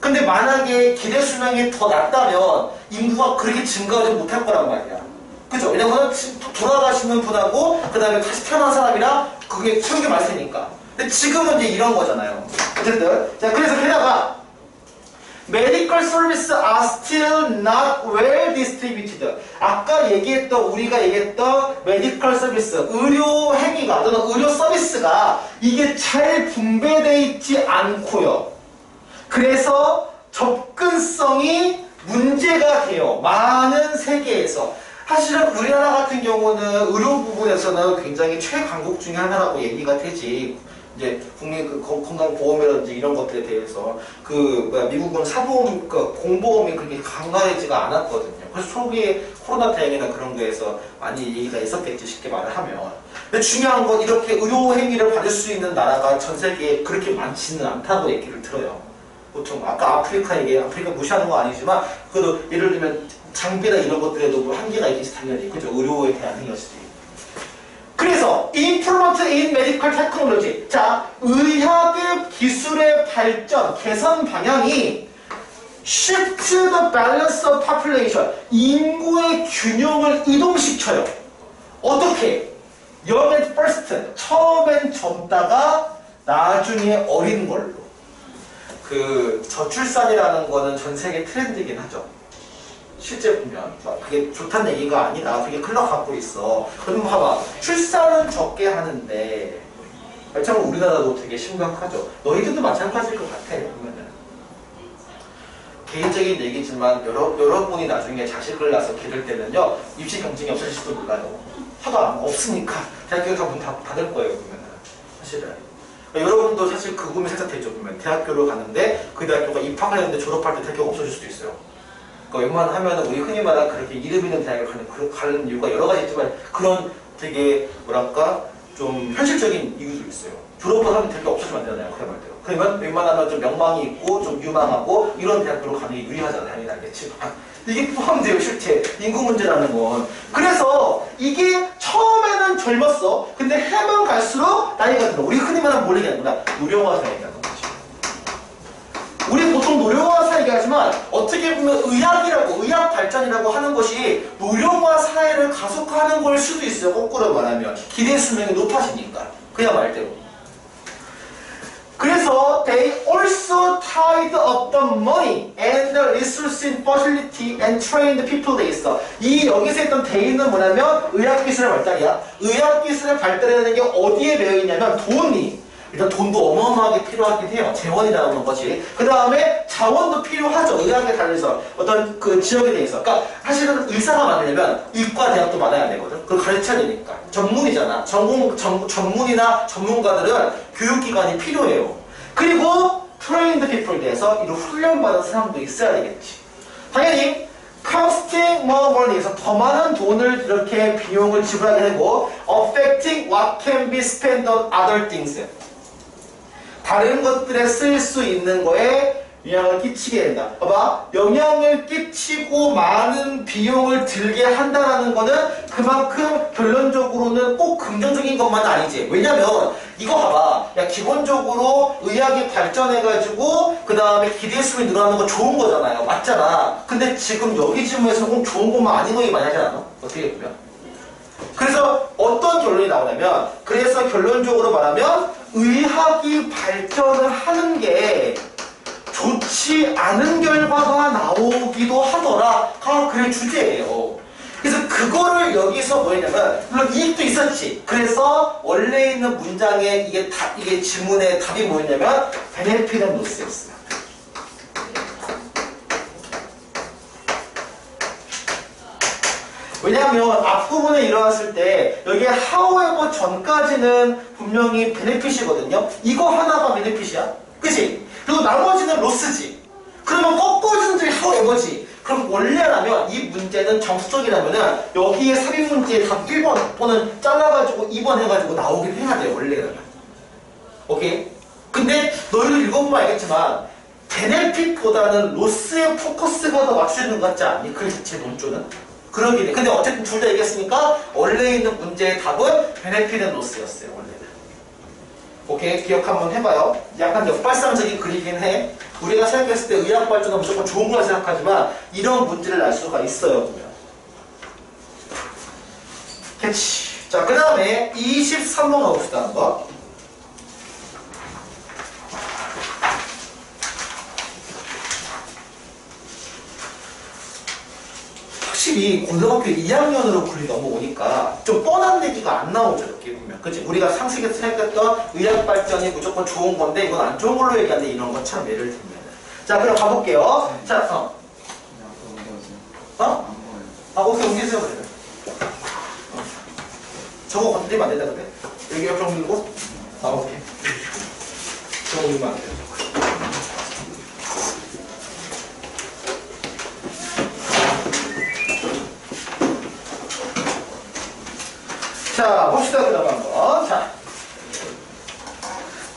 근데 만약에 기대 수명이 더 낮다면 인구가 그렇게 증가하지 못할 거란 말이야. 그죠? 왜냐면 돌아가시는 분하고 그 다음에 다시 태어난 사람이랑 그게 체육이 많을 테니까. 근데 지금은 이제 이런 거잖아요. 어쨌든 자, 그래서 게다가 medical services are still not well distributed. 아까 우리가 얘기했던 medical service, 의료 행위가 또는 의료 서비스가 이게 잘 분배되어 있지 않고요. 그래서 접근성이 문제가 돼요. 많은 세계에서. 사실은 우리나라 같은 경우는 의료 부분에서는 굉장히 최강국 중에 하나라고 얘기가 되지. 이제 국민 건강보험이라든지 이런 것들에 대해서 미국은 사보험, 공보험이 그렇게 강화되지가 않았거든요. 그래서 초기에 코로나 대응이나 그런 거에서 많이 얘기가 있었겠지, 쉽게 말을 하면. 근데 중요한 건 이렇게 의료 행위를 받을 수 있는 나라가 전 세계에 그렇게 많지는 않다고 얘기를 들어요. 보통 아까 아프리카 무시하는 거 아니지만 그래도 예를 들면 장비나 이런 것들에도 뭐 한계가 있겠지, 당연히. 그죠? 의료에 대한 행위였지. 그래서 improvement in medical technology. 자, 의학의 기술의 발전, 개선 방향이 shift the balance of population. 인구의 균형을 이동시켜요. 어떻게? young at first. 처음엔 젊다가 나중에 어린 걸로. 저출산이라는 거는 전 세계 트렌드이긴 하죠. 실제 보면 그게 좋다는 얘기가 아니라 그게 흘러가고 있어. 그럼 봐봐, 출산은 적게 하는데 참 우리나라도 되게 심각하죠. 너희들도 마찬가지일 것 같아. 보면은 개인적인 얘기지만 여러분이 나중에 자식을 낳아서 기를 때는요, 입시 경쟁이 없어질지도 몰라요. 하도 없으니까 대학교 다 문 닫을 거예요. 보면은 사실은. 여러분도 사실 그 고민 살짝 되죠. 보면 대학교를 가는데 그 대학교가 입학을 했는데 졸업할 때 대학교가 없어질 수도 있어요. 그러니까 웬만하면 우리 흔히 말하는 그렇게 이름 있는 대학을 가는 이유가 여러 가지 있지만 그런 되게 뭐랄까 좀 현실적인 이유도 있어요. 졸업을 하면 대학교 없어지면 안 되잖아요. 그런 말대로. 그러면 웬만하면 좀 명망이 있고 좀 유망하고 이런 대학교로 가는 게 유리하잖아요. 당연히 알겠지만 이게 포함돼요. 실제 인구 문제라는 건. 그래서 이게 처음에는 젊었어. 근데 해만 갈수록 나이가 들어. 우리 흔히 말하는 뭘 얘기하는구나. 노령화 사회라는 거지. 우리 보통 노령화 얘기하지만 어떻게 보면 의학 발전이라고 하는 것이 노령화 사회를 가속화하는 걸 수도 있어요. 거꾸로 말하면 기대 수명이 높아지니까. 그냥 말대로. 그래서 they also tied up the money and the resource in facility and trained people 돼 있어. 여기서 했던 they는 뭐냐면 의학기술의 발달이야. 의학기술의 발달이라는 게 어디에 매여 있냐면 돈이. 일단 돈도 어마어마하게 필요하긴 해요. 재원이라는 것이. 그 다음에 자원도 필요하죠. 의학에 달려서 어떤 그 지역에 대해서. 그러니까 사실은 의사가 많으려면 의과 대학도 많아야 되거든. 그걸 가르쳐야 되니까. 전문이잖아. 전문이나 전문가들은 교육기관이 필요해요. 그리고 트레인드 피플에 대해서 이런 훈련받은 사람도 있어야 되겠지. 당연히 costing more money에서 더 많은 돈을 이렇게 비용을 지불하게 되고 affecting what can be spent on other things. 다른 것들에 쓸 수 있는 거에 영향을 끼치게 된다. 봐봐. 영향을 끼치고 많은 비용을 들게 한다는 거는 그만큼 결론적으로는 꼭 긍정적인 것만 아니지. 왜냐면 이거 봐봐. 야, 기본적으로 의학이 발전해가지고 그 다음에 기대 수명이 늘어나는 거 좋은 거잖아요. 맞잖아. 근데 지금 여기 질문에서 꼭 좋은 것만 아닌 거기 많이 하지 않아? 어떻게 보면. 그래서 어떤 결론이 나오냐면 그래서 결론적으로 말하면 의학이 발전을 하는 게 좋지 않은 결과가 나오기도 하더라가 그의 주제예요. 그래서 그거를 여기서 뭐였냐면 물론 이익도 있었지. 그래서 원래 있는 문장에 이게 지문의 답이 뭐였냐면 benefit and loss였어요. 왜냐하면 앞부분에 일어났을 때 여기에 however 전까지는 분명히 베네핏이거든요. 이거 하나가 베네핏이야. 그치? 그리고 나머지는 로스지. 그러면 꺾어진 적이 however지. 그럼 원래라면 이 문제는 정수적이라면은 여기에 삽입 문제의 답 1번 또는 잘라가지고 2번 해가지고 나오긴 해야 돼요. 원래라면. 오케이? 근데 너희도 읽어보면 알겠지만 베네핏보다는 로스의 포커스가 더 맞추는 것 같지 않니? 그 자체 논조는? 그러긴 해. 근데 어쨌든 둘 다 얘기했으니까 원래 있는 문제의 답은 베네핏은 로스였어요. 원래는. 오케이? 기억 한번 해봐요. 약간 역발상적인 글이긴 해. 우리가 생각했을 때 의학 발전은 무조건 좋은 거라 생각하지만 이런 문제를 낼 수가 있어요. 보면. 캐치. 자, 그 다음에 23번 가봅시다. 한번. 확실히 고등학교 2학년으로 글이 넘어오니까 좀 뻔한 얘기가 안 나오죠. 이렇게 보면. 그치? 우리가 상식에서 생각했던 의학 발전이 무조건 좋은 건데 이건 안 좋은 걸로 얘기하는데 이런 것처럼 예를 들면. 자, 그럼 가볼게요. 자, 오케이, 옮기세요, 그래. 저거 건드리면 안 된다, 근데? 여기 옆에 옮기고? 오케이. 저거 옮기면 안 돼요. 자, 봅시다, 그 다음 한번.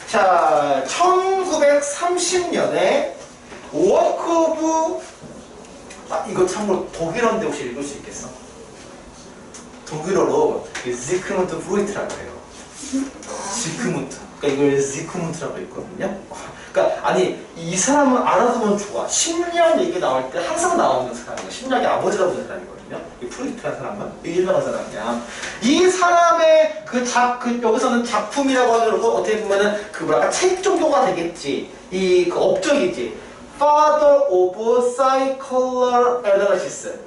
자, 1930년에 워크 오브, 이거 참고로 독일어인데 혹시 읽을 수 있겠어? 독일어로 지크문트 프로이트라고 해요. 지크문트. 그러니까 이걸 지크문트라고 있거든요. 그러니까 아니 이 사람은 알아두면 좋아. 심리학 얘기 나올 때 항상 나오는 사람이야. 심리학의 아버지라고 하는 사람이거든요. 이 프로이트라는 사람은 유명한 사람이야. 이 사람의 여기서는 작품이라고 하는 거 어떻게 보면은 그 뭐랄까 책 정도가 되겠지. 이 그 업적이지. Father of Psychoanalysis Analysis.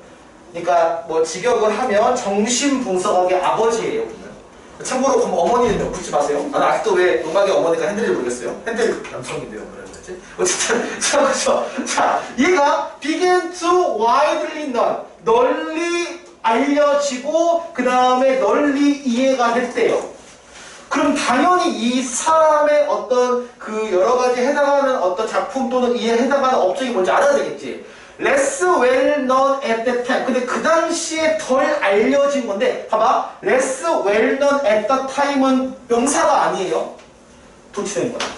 그러니까 뭐 직역을 하면 정신분석학의 아버지예요. 참고로 그럼 어머니는 묻지 마세요. 나는 아직도 왜 음악의 어머니가 핸들인지 모르겠어요. 핸들이 남성인데요. 그러지? 어쨌든 자, 얘가 began to widely known, 널리 알려지고 그 다음에 널리 이해가 됐대요. 그럼 당연히 이 사람의 어떤 그 여러 가지 해당하는 어떤 작품 또는 이에 해당하는 업적이 뭔지 알아야 되겠지. less well known at that time. 근데 그 당시에 덜 알려진 건데, 봐봐. less well known at that time은 명사가 아니에요. 도치된 거야.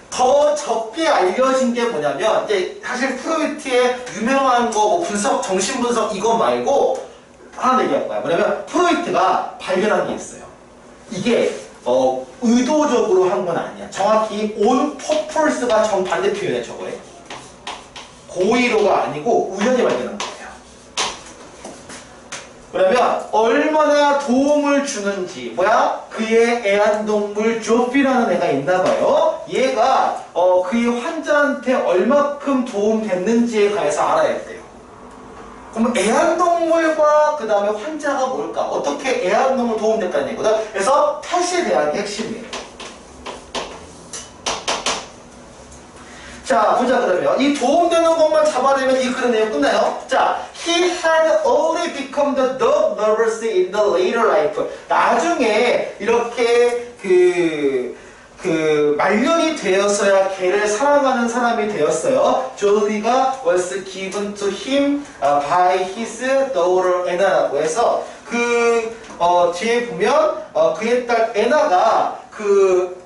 더 적게 알려진 게 뭐냐면, 이제 사실 프로이트의 유명한 거, 뭐 분석, 정신분석 이거 말고 하나 얘기할 거야. 뭐냐면, 프로이트가 발견한 게 있어요. 이게 의도적으로 한 건 아니야. 정확히 on purpose가 정반대 표현이야, 저거에. 고의로가 아니고 우연히 발견한 거예요. 그러면 얼마나 도움을 주는지, 그의 애완동물 조피라는 애가 있나봐요. 얘가 그의 환자한테 얼마큼 도움됐는지에 관해서 알아야 돼요. 그럼 애완동물과 그 다음에 환자가 뭘까? 어떻게 애완동물 도움됐다는 얘기거든. 그래서 탓에 대한 게 핵심이에요. 자, 보자 그러면 이 도움되는 것만 잡아내면 이 글의 내용 끝나요. 자, he had already become the dog nervous in the later life. 나중에 이렇게 말년이 되어서야 걔를 사랑하는 사람이 되었어요. 조리가 was given to him by his daughter Anna라고 해서 뒤에 보면 그의 딸 에나가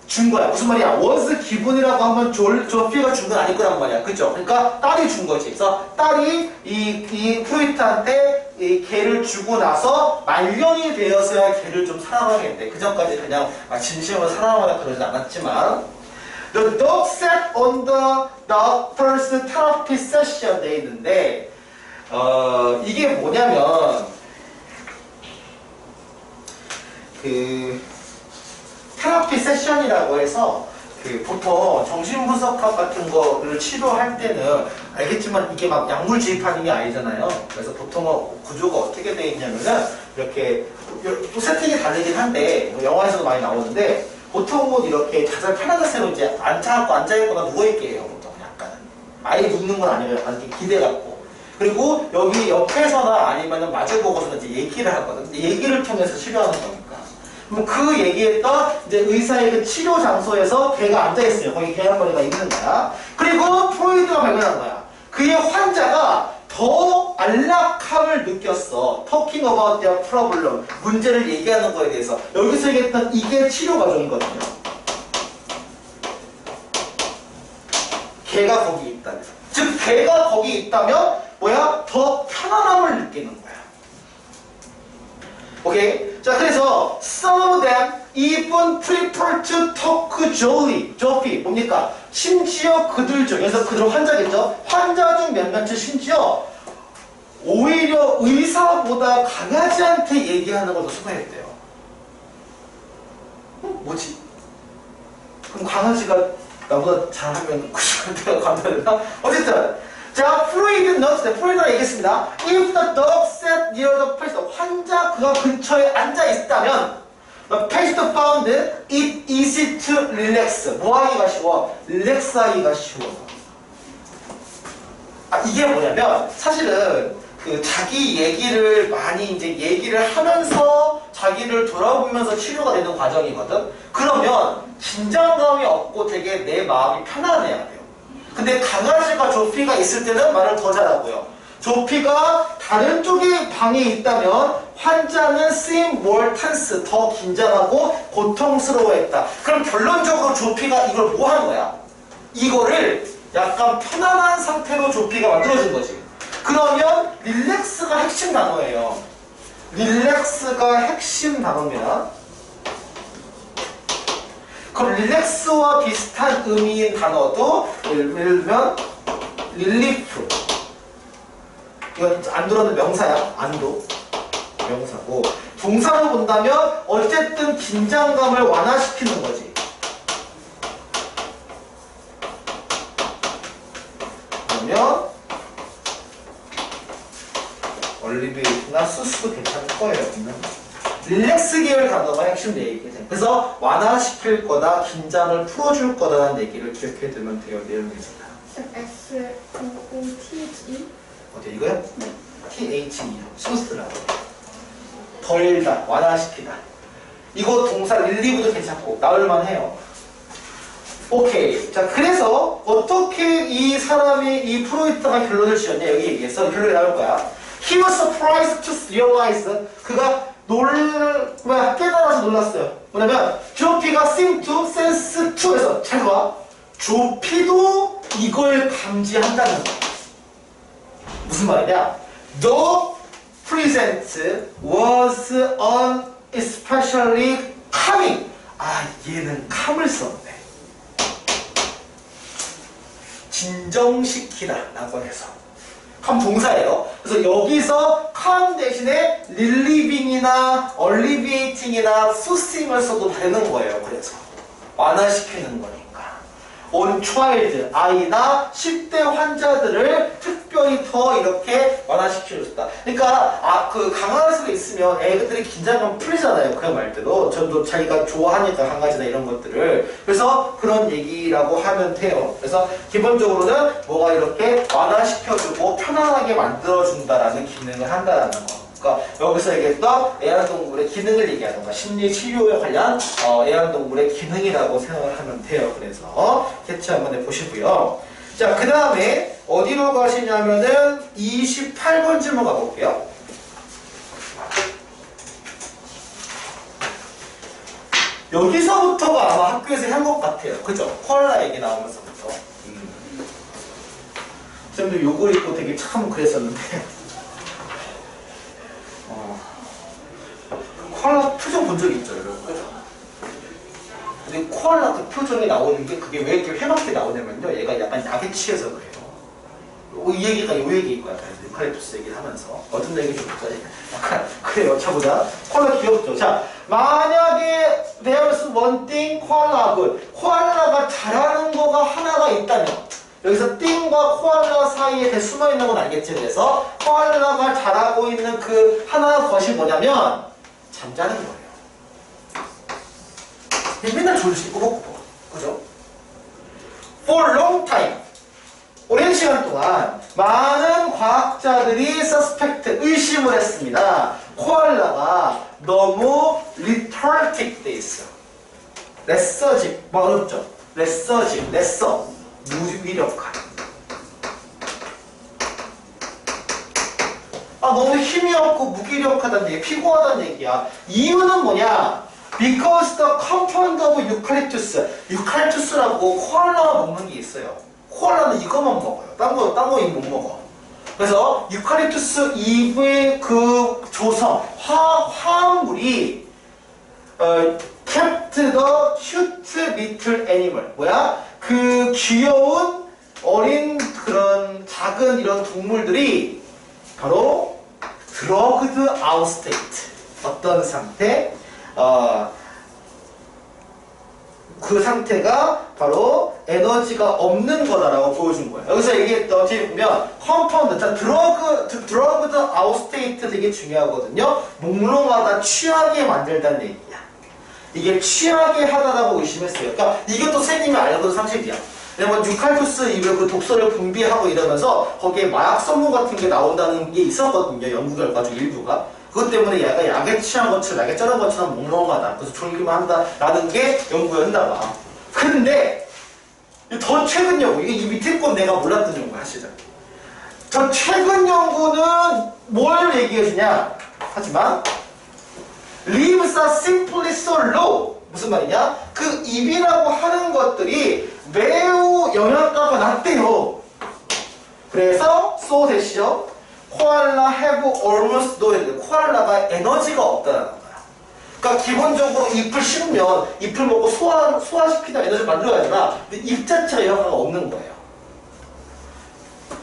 준 거야. 무슨 말이야? was given이라고 하면 조피가 준 건 아닐 거란 말이야. 그죠? 그러니까 딸이 준 거지. 그래서 딸이 이 프로이트한테 이 개를 주고 나서 말년이 되어서야 개를 좀 사랑하겠대. 그 전까지 그냥 진심으로 사랑하거나 그러진 않았지만 The dog sat on the doctor's therapy session 돼 있는데 이게 뭐냐면 테라피 세션이라고 해서 보통 정신분석학 같은 거를 치료할 때는 알겠지만 이게 막 약물 주입하는 게 아니잖아요. 그래서 보통 구조가 어떻게 되어 있냐면은 이렇게 또 세팅이 다르긴 한데 영화에서도 많이 나오는데 보통은 이렇게 자세를 편한 자세로 이제 앉아있거나 누워있게 해요. 보통 약간 아예 눕는 건 아니에요. 약간 이렇게 기대갖고. 그리고 여기 옆에서나 아니면 마주보고서 이제 얘기를 하거든. 얘기를 통해서 치료하는 거니까. 그 얘기했던 이제 의사의 그 치료 장소에서 걔가 앉아있어요. 거기 계란머리가 있는 거야. 그리고 프로이드가 발견한 거야. 그의 환자가 더 안락함을 느꼈어. Talking about their problem. 문제를 얘기하는 거에 대해서. 여기서 얘기했던 이게 치료 과정이거든요. 걔가 거기 있다면. 즉, 걔가 거기 있다면 뭐야? 더 편안함을 느끼는 거야. 오케이? 자, 그래서 some of them even prefer to talk jolly. 뭡니까? 심지어 그들 중에서 그들 환자겠죠? 환자 중 몇몇은 심지어 오히려 의사보다 강아지한테 얘기하는 것도 수고했대요. 뭐지? 그럼 강아지가 나보다 잘하면 내가 감사했나? 어쨌든 자, 프로이드가 얘기했습니다. If the dog sat near the patient, 환자 그가 근처에 앉아 있다면 the patient found it easy to relax. 뭐 하기가 쉬워? 릴렉스 하기가 쉬워. 이게 뭐냐면 사실은 그 자기 얘기를 많이 이제 얘기를 하면서 자기를 돌아보면서 치료가 되는 과정이거든. 그러면 긴장감이 없고 되게 내 마음이 편안해야 돼요. 근데 강아지가 조피가 있을 때는 말을 더 잘하고요. 조피가 다른 쪽에 방에 있다면 환자는 seem more tense, 더 긴장하고 고통스러워했다. 그럼 결론적으로 조피가 이걸 뭐 하는 거야? 이거를 약간 편안한 상태로 조피가 만들어진 거지. 그러면 릴렉스가 핵심 단어예요. 릴렉스가 핵심 단어입니다. 그럼 릴렉스와 비슷한 의미인 단어도 예를 들면 릴리프. 이건 안 들어는 명사야. 안도. 명사고. 동사로 본다면 어쨌든 긴장감을 완화시키는 거지. 그러면 얼리베이트나 수스도 괜찮을 거예요. 릴렉스 계열 단어가 핵심 얘기거든요. 그래서 완화시킬 거다, 긴장을 풀어줄 거다라는 얘기를 기억해 두면 돼요. 내용입니다. S-O-O-T-H-E? 어디 이거요? 네. T-H-E. 소스라. 덜다, 완화시키다. 이거 동사 릴리브도 괜찮고 나올만 해요. 오케이. 자, 그래서 어떻게 이 사람이 이 프로이트가 결론을 지었냐? 여기 얘기해서 결론이 나올 거야. He was surprised to realize. 그가 깨달아서 놀랐어요. 뭐냐면 조피가 seem to sense to에서 잘 봐. 조피도 이걸 감지한다는 거야. 무슨 말이냐? The present was especially calming. 얘는 감을 썼네. 진정시키다 라고 해서 calm 동사예요. 그래서 여기서 calm 대신에 relieving이나 alleviating이나 soothing을 써도 되는 거예요. 그래서 완화시키는 거니까. on child, 아이나 10대 환자들을 특별히 더 이렇게 완화시켜줬다. 그러니까 그 강아지가 있으면 애들이 긴장감 풀리잖아요. 그 말대로 저도 자기가 좋아하니까 강아지나 이런 것들을. 그래서 그런 얘기라고 하면 돼요. 그래서 기본적으로는 뭐가 이렇게 완화시켜주고 편안하게 만들어준다라는 기능을 한다라는 거. 그러니까 여기서 얘기했던 애완동물의 기능을 얘기하는 거야. 심리치료에 관련 애완동물의 기능이라고 생각을 하면 돼요. 그래서 캐치 한번 해보시고요. 자, 그 다음에 어디로 가시냐면은 28번 질문 가볼게요. 여기서부터가 아마 학교에서 한 것 같아요. 그죠? 코알라 얘기 나오면서부터. 쌤도 요걸 입고 되게 참 그랬었는데 코알라 표정 본 적이 있죠, 여러분? 그죠? 근데 코알라 그 표정이 나오는 게 그게 왜 이렇게 회막게 나오냐면요. 얘가 약간 약에 취해서 그래요. 이 얘기가 요 얘기일 거야. 유칼립투스 얘기를 하면서. 어떤 얘기 좀 볼까요? 약간, 그래요. 자, 보자. 코알라 귀엽죠? 자, 만약에 there's one thing 코알라 good. 코알라가 잘하는 거가 하나가 있다면, 여기서 띵과 코알라 사이에 숨어있는 건 알겠지? 그래서 코알라가 잘하고 있는 그 하나 것이 뭐냐면 잠자는 거예요. 맨날 졸지 꾸벅꾸벅. 그죠? For long time. 오랜 시간 동안 많은 과학자들이 의심을 했습니다. 코알라가 너무 lethargic 돼 있어. 레서직, 어렵죠? 레서, 무기력한. 힘이 없고 무기력하다는 얘기, 피곤하다는 얘기야. 이유는 뭐냐? Because the compound of eucalyptus. 유칼립투스라고 코알라가 먹는 게 있어요. 코알라는 이것만 먹어요. 딴 거 못 먹어. 그래서 유칼립투스 잎의 그 조성, 화합물이 kept the cute little animal. 뭐야? 그 귀여운 어린 그런 작은 이런 동물들이 바로 drugged out state. 어떤 상태? 그 상태가 바로 에너지가 없는 거다라고 보여준 거예요. 여기서 얘기했던 어떻게 보면 컴파운드, 자 drugged out state 되게 중요하거든요. 몽롱하다, 취하게 만들다는 얘기야. 이게 취하게 하다라고 의심했어요. 그러니까 이것도 선생님이 알던 사실이야. 왜냐면 유칼립투스 잎을 그 독소를 분비하고 이러면서 거기에 마약 성분 같은 게 나온다는 게 있었거든요. 연구 결과 중 일부가. 그것 때문에 얘가 약에 취한 것처럼, 약에 쩔은 것처럼 몽롱하다. 그래서 졸기만 한다라는 게 연구였나 봐. 근데 더 최근 연구, 이게 이 밑에 건 내가 몰랐던 연구야, 사실은. 저 최근 연구는 뭘 얘기해주냐? 하지만 leaves are simply so low. 무슨 말이냐? 그 잎이라고 하는 것들이 매우 영양가가 낮대요. 그래서 so 대시죠. 코알라 have almost no energy. 코알라가 에너지가 없다는 거야. 그러니까 기본적으로 잎을 심으면 잎을 먹고 소화시키다 에너지를 만들어야 되나? 근데 잎 자체가 영양가가 없는 거예요.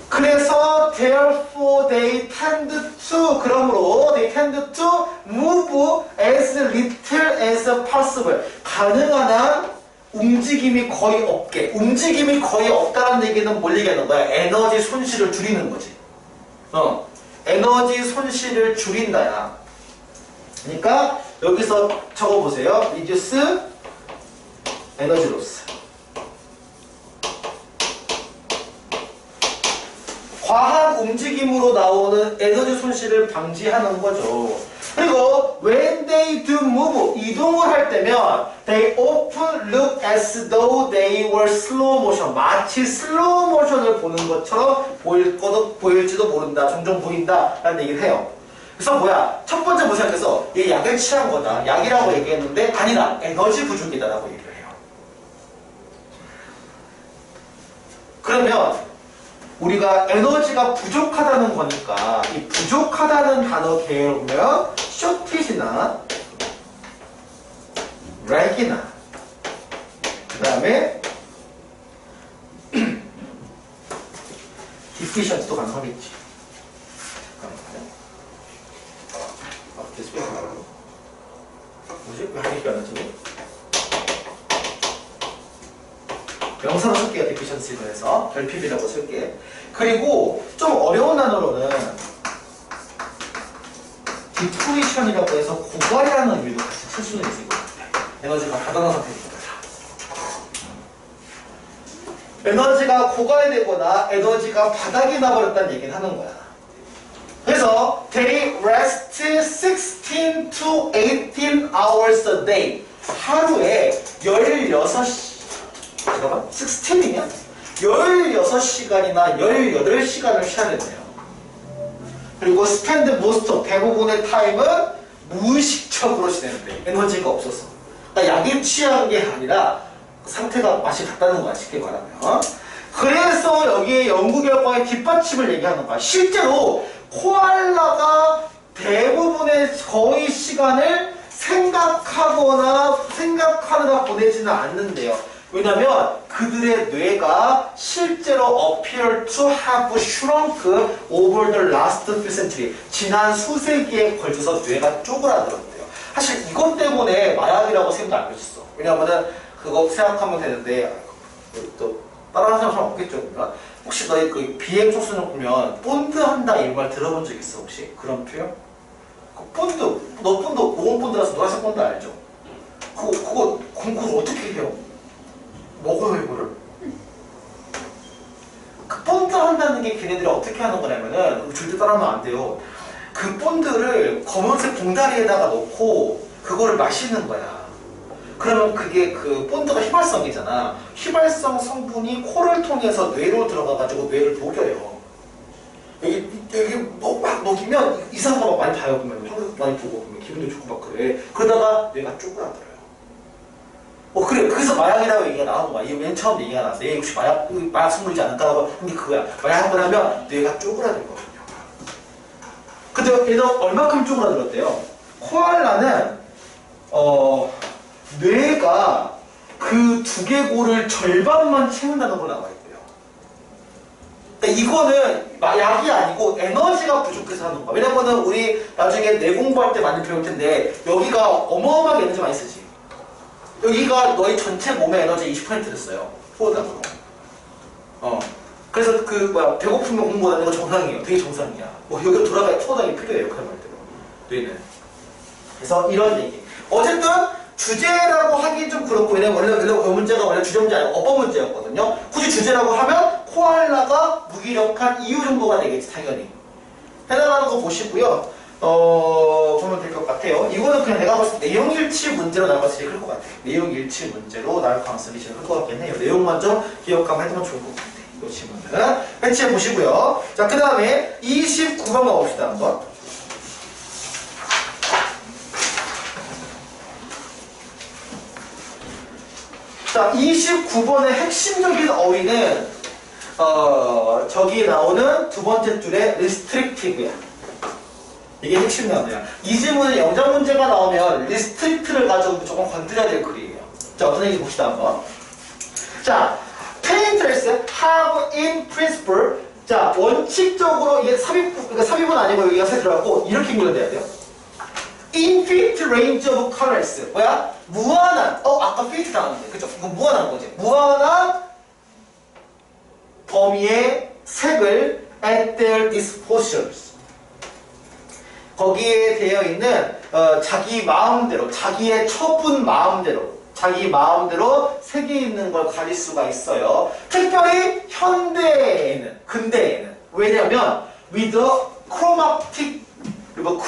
그래서 therefore they tend to, 그러므로 they tend to move as little as possible. 가능한 한 움직임이 거의 없게. 움직임이 거의 없다는 얘기는 뭘 얘기하는 거야? 에너지 손실을 줄이는 거지. 에너지 손실을 줄인다야. 그러니까 여기서 적어보세요. reduce energy loss. 과학 움직임으로 나오는 에너지 손실을 방지하는 거죠. 그리고 when they do move, 이동을 할 때면 they often look as though they were slow motion. 마치 슬로우 모션을 보는 것처럼 보일지도 모른다. 종종 보인다. 라는 얘기를 해요. 그래서 뭐야? 첫 번째 뭐 생각해서 얘 약을 취한 거다. 약이라고 얘기했는데 아니다. 에너지 부족이다. 라고 얘기를 해요. 그러면 우리가 에너지가 부족하다는 거니까 이 부족하다는 단어 개요면 shortage나 lag이나 그 다음에 deficient도 가능하겠지. 뭐지? 왜 하니까 안 하지? 명사로 쓸게요. deficiency로 해서 결핍이라고 쓸게. 그리고 좀 어려운 단어로는 depletion이라고 해서 고갈이라는 의미도 같이 쓸 수는 있을 것 같아. 에너지가 바닥난 상태니까. 에너지가 고갈되거나 에너지가 바닥이 나버렸다는 얘기는 하는 거야. 그래서 they rest 16 to 18 hours a day. 하루에 16 잠깐만, 16이냐? 16시간이나 18시간을 쉬어야 된대요. 그리고 spend most of, 대부분의 타임은 무의식적으로 지내는데 에너지가 없어서. 그러니까 약에 취한 게 아니라 상태가 맛이 같다는 거야, 쉽게 말하면. 그래서 여기에 연구 결과의 뒷받침을 얘기하는 거야. 실제로 코알라가 대부분의 거의 시간을 생각하느라 보내지는 않는데요. 왜냐면 그들의 뇌가 실제로 appear to have shrunk over the last few century. 지난 수세기에 걸쳐서 뇌가 쪼그라들었대요. 사실 이것 때문에 마약이라고 생각도 안 했었어. 왜냐면은 그거 생각하면 되는데 또 따라하는 사람 없겠죠. 그러니까 혹시 너희 그 비행 소스는 보면 본드 한다 이 말 들어본 적 있어 혹시? 그런 표현? 그 본드, 너 본드, 모건 본드라서 노란색 본드 알죠? 그거 공부를 어떻게 해요? 먹어요 이거를? 그 본드 한다는 게 걔네들이 어떻게 하는 거냐면은 절대 따라하면 안 돼요. 그 본드를 검은색 봉다리에다가 넣고 그거를 마시는 거야. 그러면 그게 그 본드가 휘발성이잖아. 휘발성 성분이 코를 통해서 뇌로 들어가가지고 뇌를 녹여요. 여기 막 먹이면 이상한 거 막 많이 봐요. 보면 한국 많이 보고 보면 기분도 좋고 막 그래. 그러다가 뇌가 쪼그라들어요. 그래. 그래서 마약이라고 얘기가 나오는 거야. 이게 맨 처음 얘기가 나왔어. 얘 혹시 마약 선물이지 않을까라고 한 게 그거야. 마약을 하면 뇌가 쪼그라들거든요. 근데 얘는 얼마큼 쪼그라들었대요? 코알라는 뇌가 그 두개골을 절반만 채운다는 걸 나와 있대요. 그러니까 이거는 약이 아니고 에너지가 부족해서 하는 거야. 왜냐면은 우리 나중에 뇌 공부할 때 많이 배울 텐데 여기가 어마어마하게 에너지 많이 쓰지. 여기가 너희 전체 몸의 에너지 20%를 써요. 포도당으로. 그래서 배고프면 공부하는 거 정상이에요. 되게 정상이야. 여기로 돌아가야 포도당이 필요해요. 그런 말대로. 뇌는. 그래서 이런 얘기. 어쨌든 주제라고 하기 좀 그렇고, 왜냐면 원래 이 문제가 원래 주제 문제 아니고 어법 문제였거든요. 굳이 주제라고 하면 코알라가 무기력한 이유 정도가 되겠지, 당연히. 해당하는 거 보시고요. 보면 될 것 같아요. 이거는 그냥 내가 봤을 때 내용 일치 문제로 나올 것 클 것 같아. 내용 일치 문제로 나올 가능성이 제일 클 것 같긴 해요. 내용만 좀 기억하면 해두면 좋을 것 같아. 이 질문은 배치해 보시고요. 자, 그 다음에 29번 가봅시다, 한번. 자, 29번의 핵심적인 어휘는 저기 나오는 두 번째 줄에 restrictive야. 이게 핵심 단어야. 이 질문은 영장 문제가 나오면 restrict를 가지고 조금 건드려야 될 글이에요. 자, 어떤 얘기 봅시다 한번. 자, painters have in principle. 자, 원칙적으로 이게 그러니까 삽입은 아니고 여기가 새 들어가고 이렇게 읽어야 돼요. infinite range of colors. 뭐야? 무한한. 아까 fit 나왔는데. 그쵸? 이거 무한한 거지. 무한한 범위의 색을 at their disposals. 거기에 되어 있는 자기 마음대로, 자기의 처분 마음대로, 자기 마음대로 색이 있는 걸 가릴 수가 있어요. 특별히 현대에는, 근대에는. 왜냐면 with the chromatic, 그리고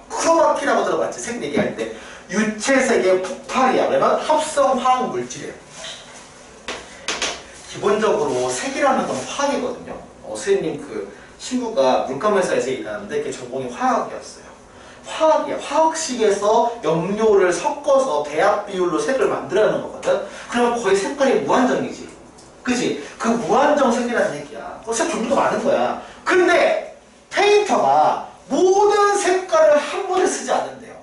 크로마티라고 들어봤지? 색 얘기할 때. 유체색의 폭발이야. 그러면 합성 화학 물질이에요. 기본적으로 색이라는 건 화학이거든요. 선생님 친구가 물감회사에서 일하는데 그게 전공이 화학이었어요. 화학이야. 화학식에서 염료를 섞어서 배합 비율로 색을 만들어내는 거거든. 그러면 거의 색깔이 무한정이지. 그치? 그 무한정 색이라는 얘기야. 색 종류도 많은 거야. 근데 페인터가 모든 색깔을 한 번에 쓰지 않는데요.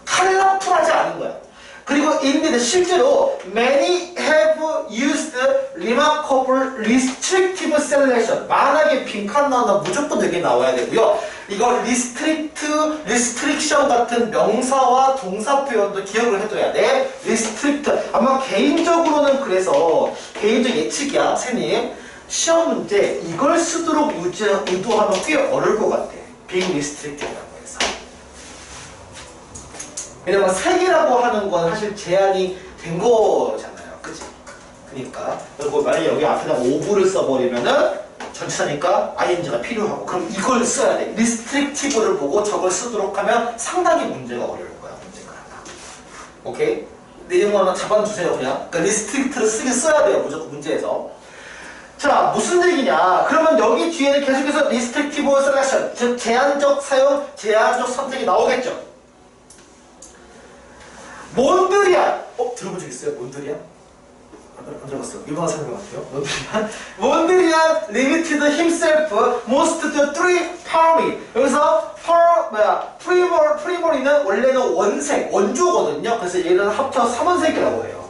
컬러풀하지 않은 거야. 그리고 indeed 실제로 many have used remarkable restrictive selection. 만약에 빈칸 나오면 무조건 되게 나와야 되고요. 이거 restriction 같은 명사와 동사 표현도 기억을 해둬야 돼. restrict. 아마 개인적으로는 그래서 개인적 예측이야, 선생님. 시험 문제 이걸 쓰도록 의도하면 꽤 어려울 것 같아. being restricted라고 해서. 왜냐면 색이라고 하는 건 사실 제한이 된 거잖아요. 그치? 그러니까 그리고 만약에 여기 앞에다 ove를 써버리면은 전치사니까 ing가 필요하고 그럼 이걸 써야 돼. restrictive를 보고 저걸 쓰도록 하면 상당히 문제가 어려울 거야. 문제가 하나. 오케이? 내용을 하나 잡아주세요. 그냥. 그러니까 restrict를 써야 돼요. 무조건 문제에서. 자, 무슨 얘기냐? 그러면 여기 뒤에는 계속해서 restrictive selection, 즉 제한적 사용, 제한적 선택이 나오겠죠. 몬드리안. 들어본 적 있어요? 몬드리안? 안 들어봤어요. 일본어 사는 것 같아요. 몬드리안. 몬드리안 limited himself most to 3 파리. 여기서 프리머리는 원래는 원색, 원조거든요. 그래서 얘는 합쳐 3원색이라고 해요.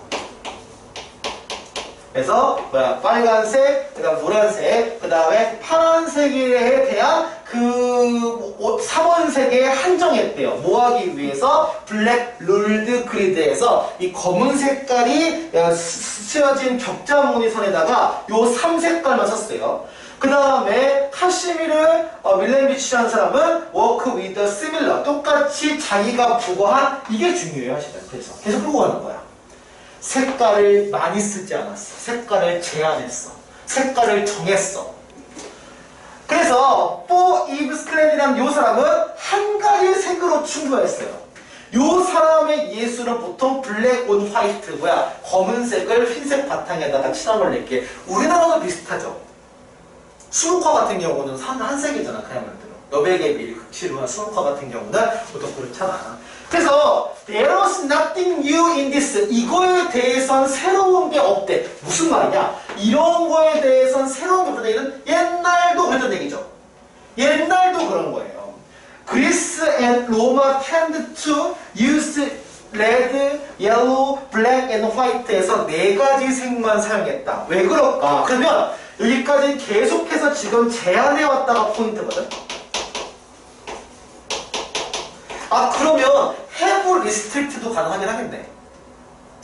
그래서 빨간색, 그 다음 노란색, 그 다음에 파란색에 대한 그 3원색에 한정했대요. 뭐하기 위해서 블랙 룰드 그리드에서 이 검은 색깔이 쓰여진 격자무늬 선에다가 요 3색깔만 썼어요. 그 다음에 카시미르 밀렌비치라는 사람은 work with similar, 똑같이 자기가 부거한, 이게 중요해요 사실은. 그래서 계속 끌고 가는 거야. 색깔을 많이 쓰지 않았어. 색깔을 제한했어. 색깔을 정했어. 그래서 포 이브스 클랜이라는 요 사람은 한 가지 색으로 충분했어요. 요 사람의 예술은 보통 블랙 온 화이트, 검은색을 흰색 바탕에다가 칠한 걸 낼게. 우리나라도 비슷하죠. 수묵화 같은 경우는 한 색이잖아. 그야말로. 여백의 미를 극치로 한 수묵화 같은 경우는 보통 그렇잖아. 그래서 there was nothing new in this. 이거에 대해선 새로운 게 없대. 무슨 말이냐? 이런 거에 대해선 새로운 게 없다는 얘기는 옛날도 그랬던 얘기죠. 옛날도 그런 거예요. Greece and Roma tend to use red, yellow, black and white에서 4가지 색만 사용했다. 왜 그럴까? 그러면 여기까지 계속해서 지금 제안해왔다가 포인트거든. 아 그러면 have restricted도 가능하긴 하겠네.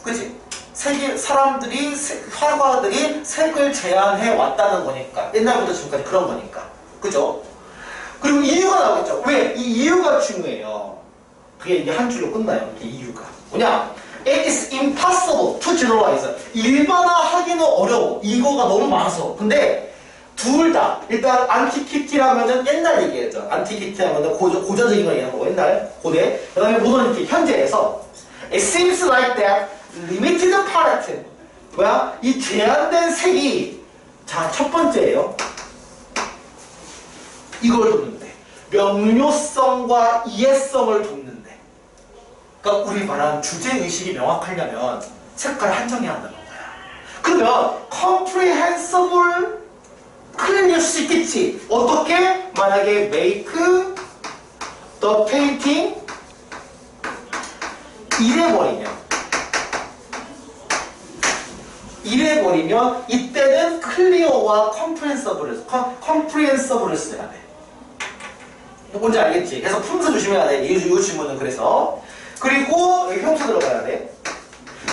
그치? 사람들이, 화가들이 색을 제안해 왔다는 거니까. 옛날부터 지금까지 그런 거니까. 그죠? 그리고 이유가 나오겠죠. 왜? 이 이유가 중요해요. 그게 이게 한 줄로 끝나요. 이게 이유가. 뭐냐? It is impossible to generalize. 일반화하기는 어려워. 이거가 너무 많아서. 근데 둘 다 일단 안티키티라면은 옛날 얘기했죠. 안티키티 하면은 고전적인 걸 얘기하는 거고 옛날 고대. 그다음에 모더니티 현재에서 it seems like that limited palette 뭐야? 이 제한된 색이 자 첫 번째예요. 이걸 돕는데 명료성과 이해성을 돕는데. 그러니까 우리 말한 주제 의식이 명확하려면 색깔을 한정해야 한다는 거야. 그러면 comprehensible 클리어할 수 있겠지. 어떻게? 만약에 make the painting 이래버리면 이때는 클리어와 컴프리헨서블을 써야 돼. 뭔지 알겠지? 그래서 품사 조심해야 돼. 이 질문은 그래서. 그리고 여기 형사 들어가야 돼.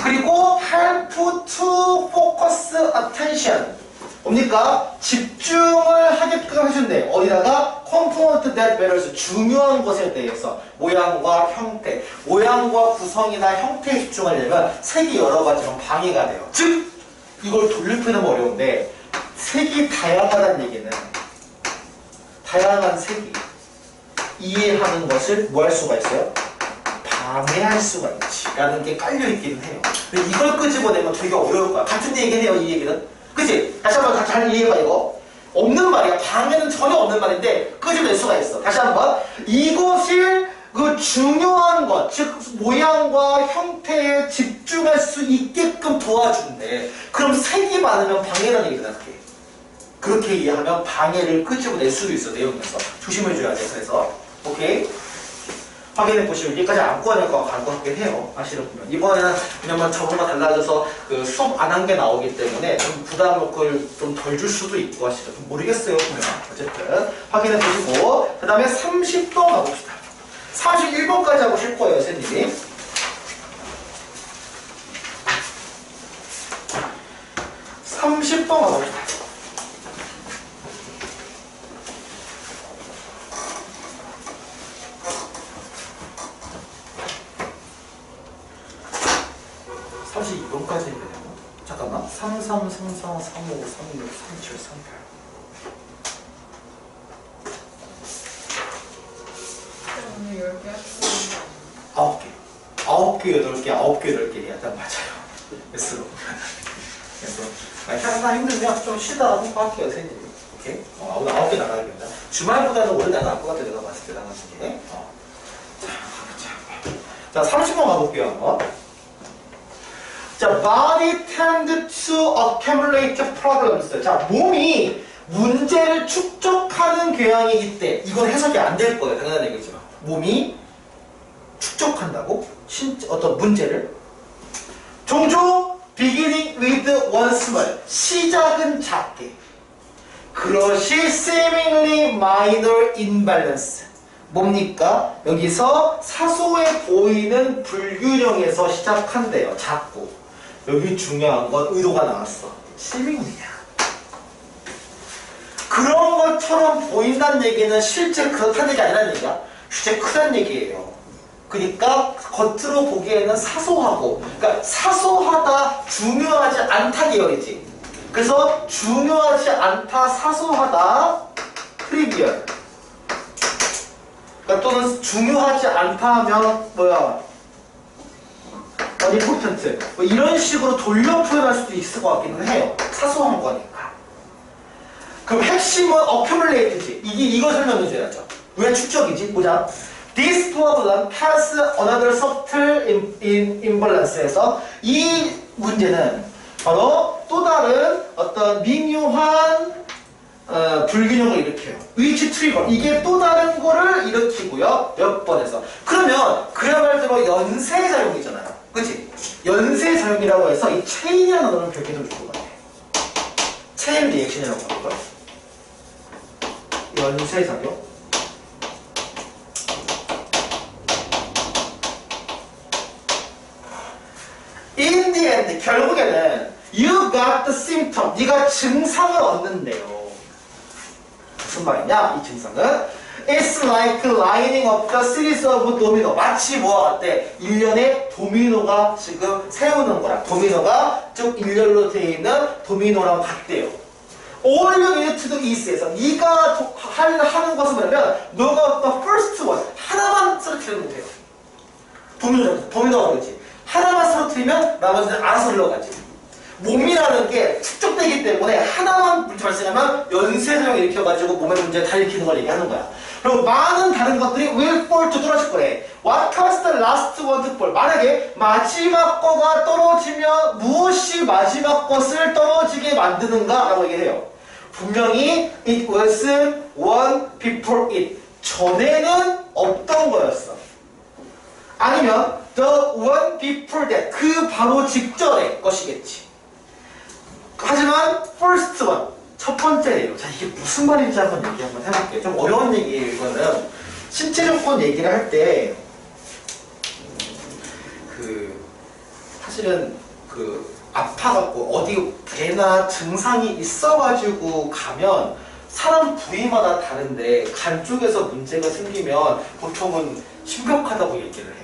그리고 help to focus attention. 뭡니까? 집중을 하게끔 해준대. 어디다가? component that matters. 중요한 것에 대해서. 모양과 형태. 모양과 구성이나 형태에 집중하려면 색이 여러 가지로 방해가 돼요. 즉, 이걸 돌려표현하면 어려운데 색이 다양하다는 얘기는 다양한 색이 이해하는 것을 뭐 할 수가 있어요? 방해할 수가 있지. 라는 게 깔려있기는 해요. 근데 이걸 끄집어내면 되게 어려울 거야. 같은 얘기는 해요, 이 얘기는. 그치? 다시 한번 잘 이해해봐, 이거. 없는 말이야. 방해는 전혀 없는 말인데 끄집어낼 수가 있어. 다시 한번. 이것을 그 중요한 것, 즉 모양과 형태에 집중할 수 있게끔 도와준대. 그럼 색이 많으면 방해라는 얘기잖아, 그게. 그렇게 이해하면 방해를 끄집어낼 수도 있어, 내용에서. 조심해줘야 돼, 그래서. 오케이? 확인해보시면 여기까지 안 꺼낼 것 같긴 해요. 사실은 보면. 이번에는 그냥 저번과 달라져서 그 수업 안 한 게 나오기 때문에 좀 부담을 좀 덜 줄 수도 있고 하시죠. 좀 모르겠어요, 보면. 어쨌든. 확인해보시고. 그 다음에 30번 가봅시다. 31번까지 하고 쉴 거예요, 선생님이. 30번 가봅시다. 이번까지 해야 되나? 잠깐만. 33, 34, 35, 36, 37, 38. 9개, 8개, 8개 해야 딱 맞아요. S로. 그래서 하나 힘들면 좀 쉬다가 공부할게요, 선생님. 오케이? 오늘 9개 나가야겠다. 주말보다는 오래 나갈 것 같아, 내가 봤을 때 나가는 게. 자, 30번 가볼게요, 한번. 자, body tend to accumulate problems. 자, 몸이 문제를 축적하는 경향이 있대. 이건 해석이 안 될 거예요. 당연한 얘기지만. 몸이 축적한다고? 어떤 문제를? 종종 beginning with one small. 시작은 작게. 그것이 seemingly minor imbalance. 뭡니까? 여기서 사소해 보이는 불균형에서 시작한대요. 작고. 여기 중요한 건 의도가 나왔어. seemingly야. 그런 것처럼 보인다는 얘기는 실제 그렇다는 얘기 아니라는 얘기야. 실제 크다는 얘기예요. 그러니까 겉으로 보기에는 사소하고, 그러니까 사소하다, 중요하지 않다 계열이지. 그래서 중요하지 않다, 사소하다, 트리비얼. 그러니까 또는 중요하지 않다 하면 뭐야? unimportant. 뭐 이런 식으로 돌려 표현할 수도 있을 것 같기는 해요. 사소한 거니까. 그럼 핵심은 accumulate지. 이거 설명해줘야죠. 왜 축적이지? 보자. This problem has another subtle imbalance에서 이 문제는 바로 또 다른 어떤 미묘한 불균형을 일으켜요. which trigger. 이게 또 다른 거를 일으키고요. 몇 번에서. 그러면 그야말로 연쇄작용이잖아요. 그치? 연쇄작용이라고 해서 이 체인이라는 거는 별개로 줄 것 같아. 체인 리액션이라고 하는 거. 연쇄작용. In the end, 결국에는 you got the symptom. 네가 증상을 얻는데요. 무슨 말이냐? 이 증상은 It's like lining up the series of domino. 마치 뭐와 같대? 일련의 도미노가 지금 세우는 거라. 도미노가 쭉 일렬로 되어 있는 도미노랑 같대요. All you need to do is에서 네가 하는 것은 뭐냐면 너가 the first one 하나만 쓰러뜨리면 돼요. 도미노가 그렇지. 하나만 쓰러뜨리면 나머지는 알아서 흘러가지. 몸이라는 게 축적되기 때문에 하나만 문제 발생하면 연쇄작용을 일으켜가지고 몸의 문제를 다 일으키는 걸 얘기하는 거야. 그리고 많은 다른 것들이 will fall to 떨어질 거래. What caused the last one to fall? 만약에 마지막 거가 떨어지면 무엇이 마지막 것을 떨어지게 만드는가? 라고 얘기해요. 분명히 it wasn't one before it. 전에는 없던 거였어. 아니면 the one before that. 그 바로 직전의 것이겠지. 하지만 first one. 첫 번째예요. 자, 이게 무슨 말인지 한번 얘기 한번 해볼게요. 좀 어려운 얘기예요, 이거는. 신체 조건 얘기를 할 때, 사실은 아파갖고 어디 배나 증상이 있어가지고 가면 사람 부위마다 다른데 간 쪽에서 문제가 생기면 보통은 심각하다고 얘기를 해.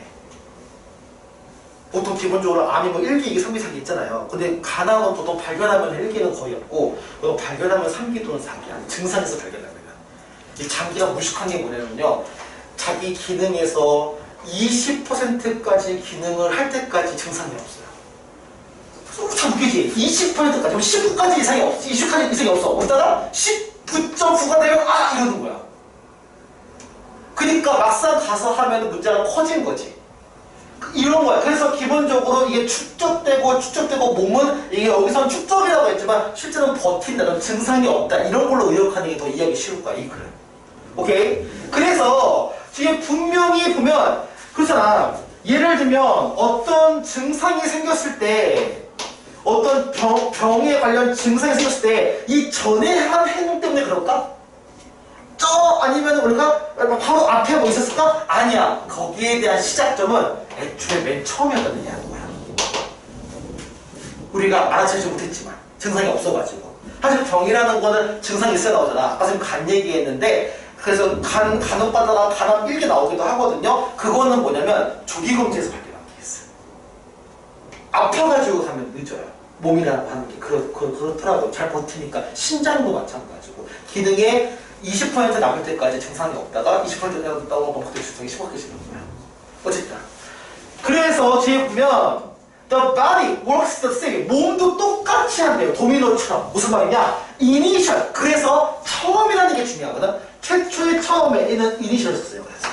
보통 기본적으로 암이 뭐 1기, 2기, 3기, 4기 있잖아요. 근데 간암은 보통 발견하면 1기는 거의 없고 발견하면 3기 또는 4기야. 증상에서 발견하면. 이 장기가 무식한 게 뭐냐면요. 자기 기능에서 20%까지 기능을 할 때까지 증상이 없어요. 참 웃기지? 20%까지, 그럼 19까지 이상이 없어. 20까지 이상이 없어. 없다가 19.9가 되면 이러는 거야. 그러니까 막상 가서 하면 문제가 커진 거지. 이런 거야. 그래서 기본적으로 이게 축적되고 몸은 이게 여기서는 축적이라고 했지만 실제로는 버틴다는 증상이 없다. 이런 걸로 의역하는 게 더 이해하기 쉬울 거야. 이 글은. 오케이? 그래서 뒤에 분명히 보면 그렇잖아. 예를 들면 어떤 증상이 생겼을 때 어떤 병에 관련 증상이 생겼을 때 이 전에 한 행동 때문에 그럴까? 아니면 우리가 바로 앞에 뭐 있었을까? 아니야. 거기에 대한 시작점은 애초에 맨 처음이었다는 얘기하는 거야. 우리가 알아채지 못했지만 증상이 없어가지고. 사실 병이라는 거는 증상이 있어야 나오잖아. 아까 지금 간 얘기했는데 그래서 간혹가다가 간암 1개 나오기도 하거든요. 그거는 뭐냐면 조기검진에서 발견한 케이스. 아파가지고 가면 늦어요. 몸이라는 하는 게 그렇더라고요. 잘 버티니까. 신장도 마찬가지고. 기능에 20% 남을 때까지 증상이 없다가 20% 되었다고 하면 그때 증상이 심각해지는 거야. 어쨌든. 그래서 뒤에 보면 The body works the same. 몸도 똑같이 한대요. 도미노처럼. 무슨 말이냐? Initial. 그래서 처음이라는 게 중요하거든. 최초의 처음에는 Initial을 썼어요. 그래서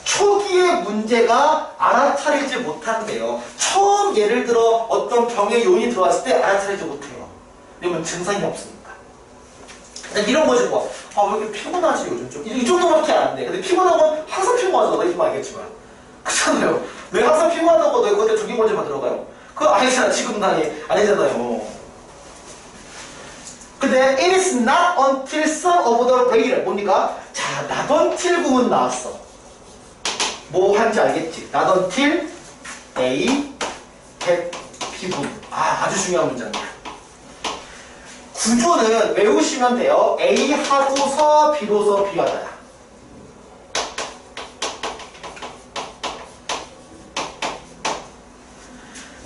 초기의 문제가 알아차리지 못한대요. 처음 예를 들어 어떤 병의 요인이 들어왔을 때 알아차리지 못해요. 왜냐면 증상이 없으니까. 이런 거지 뭐. 왜 이렇게 피곤하지 요즘 좀. 이 정도밖에 안 돼. 근데 피곤하면 항상 피곤하죠. 너희 좀 알겠지만. 그렇잖아요. 왜 항상 피곤하다고 너 그때 조기검진만 들어가요? 그거 아니잖아. 지금당이 아니잖아요. 근데 it is not until some of the regular. 뭡니까? 자, not until 구문 나왔어. 뭐 한지 알겠지? not until A get B군. 아주 중요한 문장이야. 구조는 외우시면 돼요. A 하고서 B로서 B하다야.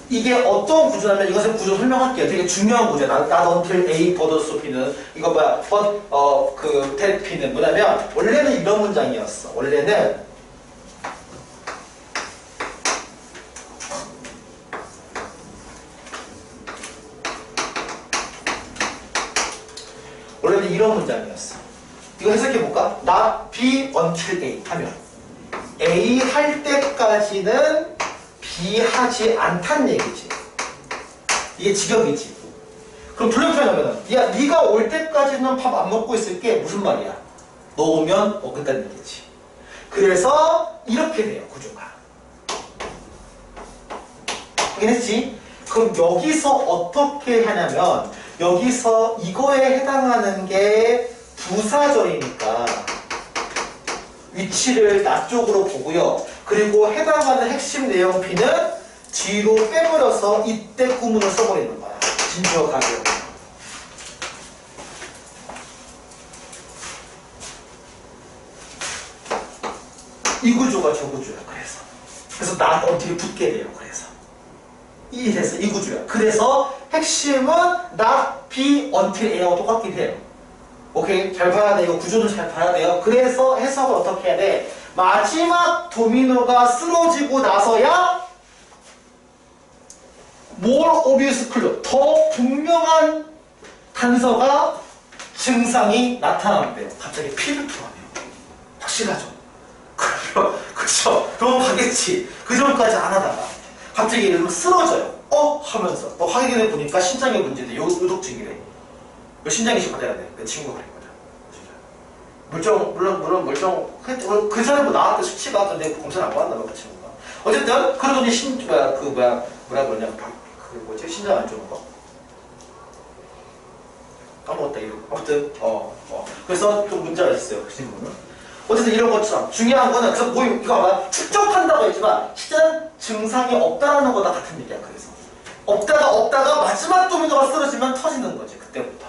이게 어떤 구조냐면 이것은 구조 설명할게요. 되게 중요한 구조야. not until A but B는 이거 뭐야? but that B는 뭐냐면 원래는 이런 문장이었어. 원래는 이런 문장이었어. 이거 해석해볼까? not B until A 하면 A 할 때까지는 B 하지 않단 얘기지. 이게 직역이지. 그럼 불협변하면은 야 네가 올 때까지는 밥 안 먹고 있을게 무슨 말이야? 너 오면 먹겠다는 얘기지. 그래서 이렇게 돼요 구조가. 확인했지? 그럼 여기서 어떻게 하냐면 여기서 이거에 해당하는 게 부사절이니까 위치를 나 쪽으로 보고요. 그리고 해당하는 핵심 내용 B는 뒤로 빼버려서 이때 구문을 써버리는 거야. 진주어 가격. 이 구조가 저 구조야. 그래서 나 어떻게 붙게 돼요. 그래서 이래서 이 구조야. 그래서 핵심은 not be until A하고 똑같긴 해요. 오케이? 잘 봐야 돼. 이거 구조는 잘 봐야 돼요. 그래서 해석을 어떻게 해야 돼? 마지막 도미노가 쓰러지고 나서야 more obvious clue, 더 분명한 단서가 증상이 나타난대요. 갑자기 피를 토하네요. 확실하죠? 그쵸? 그럼 가겠지. 그 전까지 안 하다가 갑자기 예를 들면 쓰러져요. 하면서 또 확인해 보니까 신장의 문제돼. 요독증이래. 그 신장이식 받아야 돼. 내 친구가 그랬거든. 물론 물정 그 전에 뭐 나왔대 수치가 근데 검사를 안 받았나 봐 그 친구가. 어쨌든 그러더니 뭐라 그러냐 그 뭐지 신장 안 좋은 거 까먹었다 이름. 아무튼 그래서 좀 문제가 있어요 그 친구는. 어쨌든 이런 것처럼 중요한 거는 그래서 뭐 이거 아마 축적한다고 했지만 실제는 증상이 없다라는 거다 같은 얘기야. 그래서 없다가 마지막 도미노가 쓰러지면 터지는 거지 그때부터.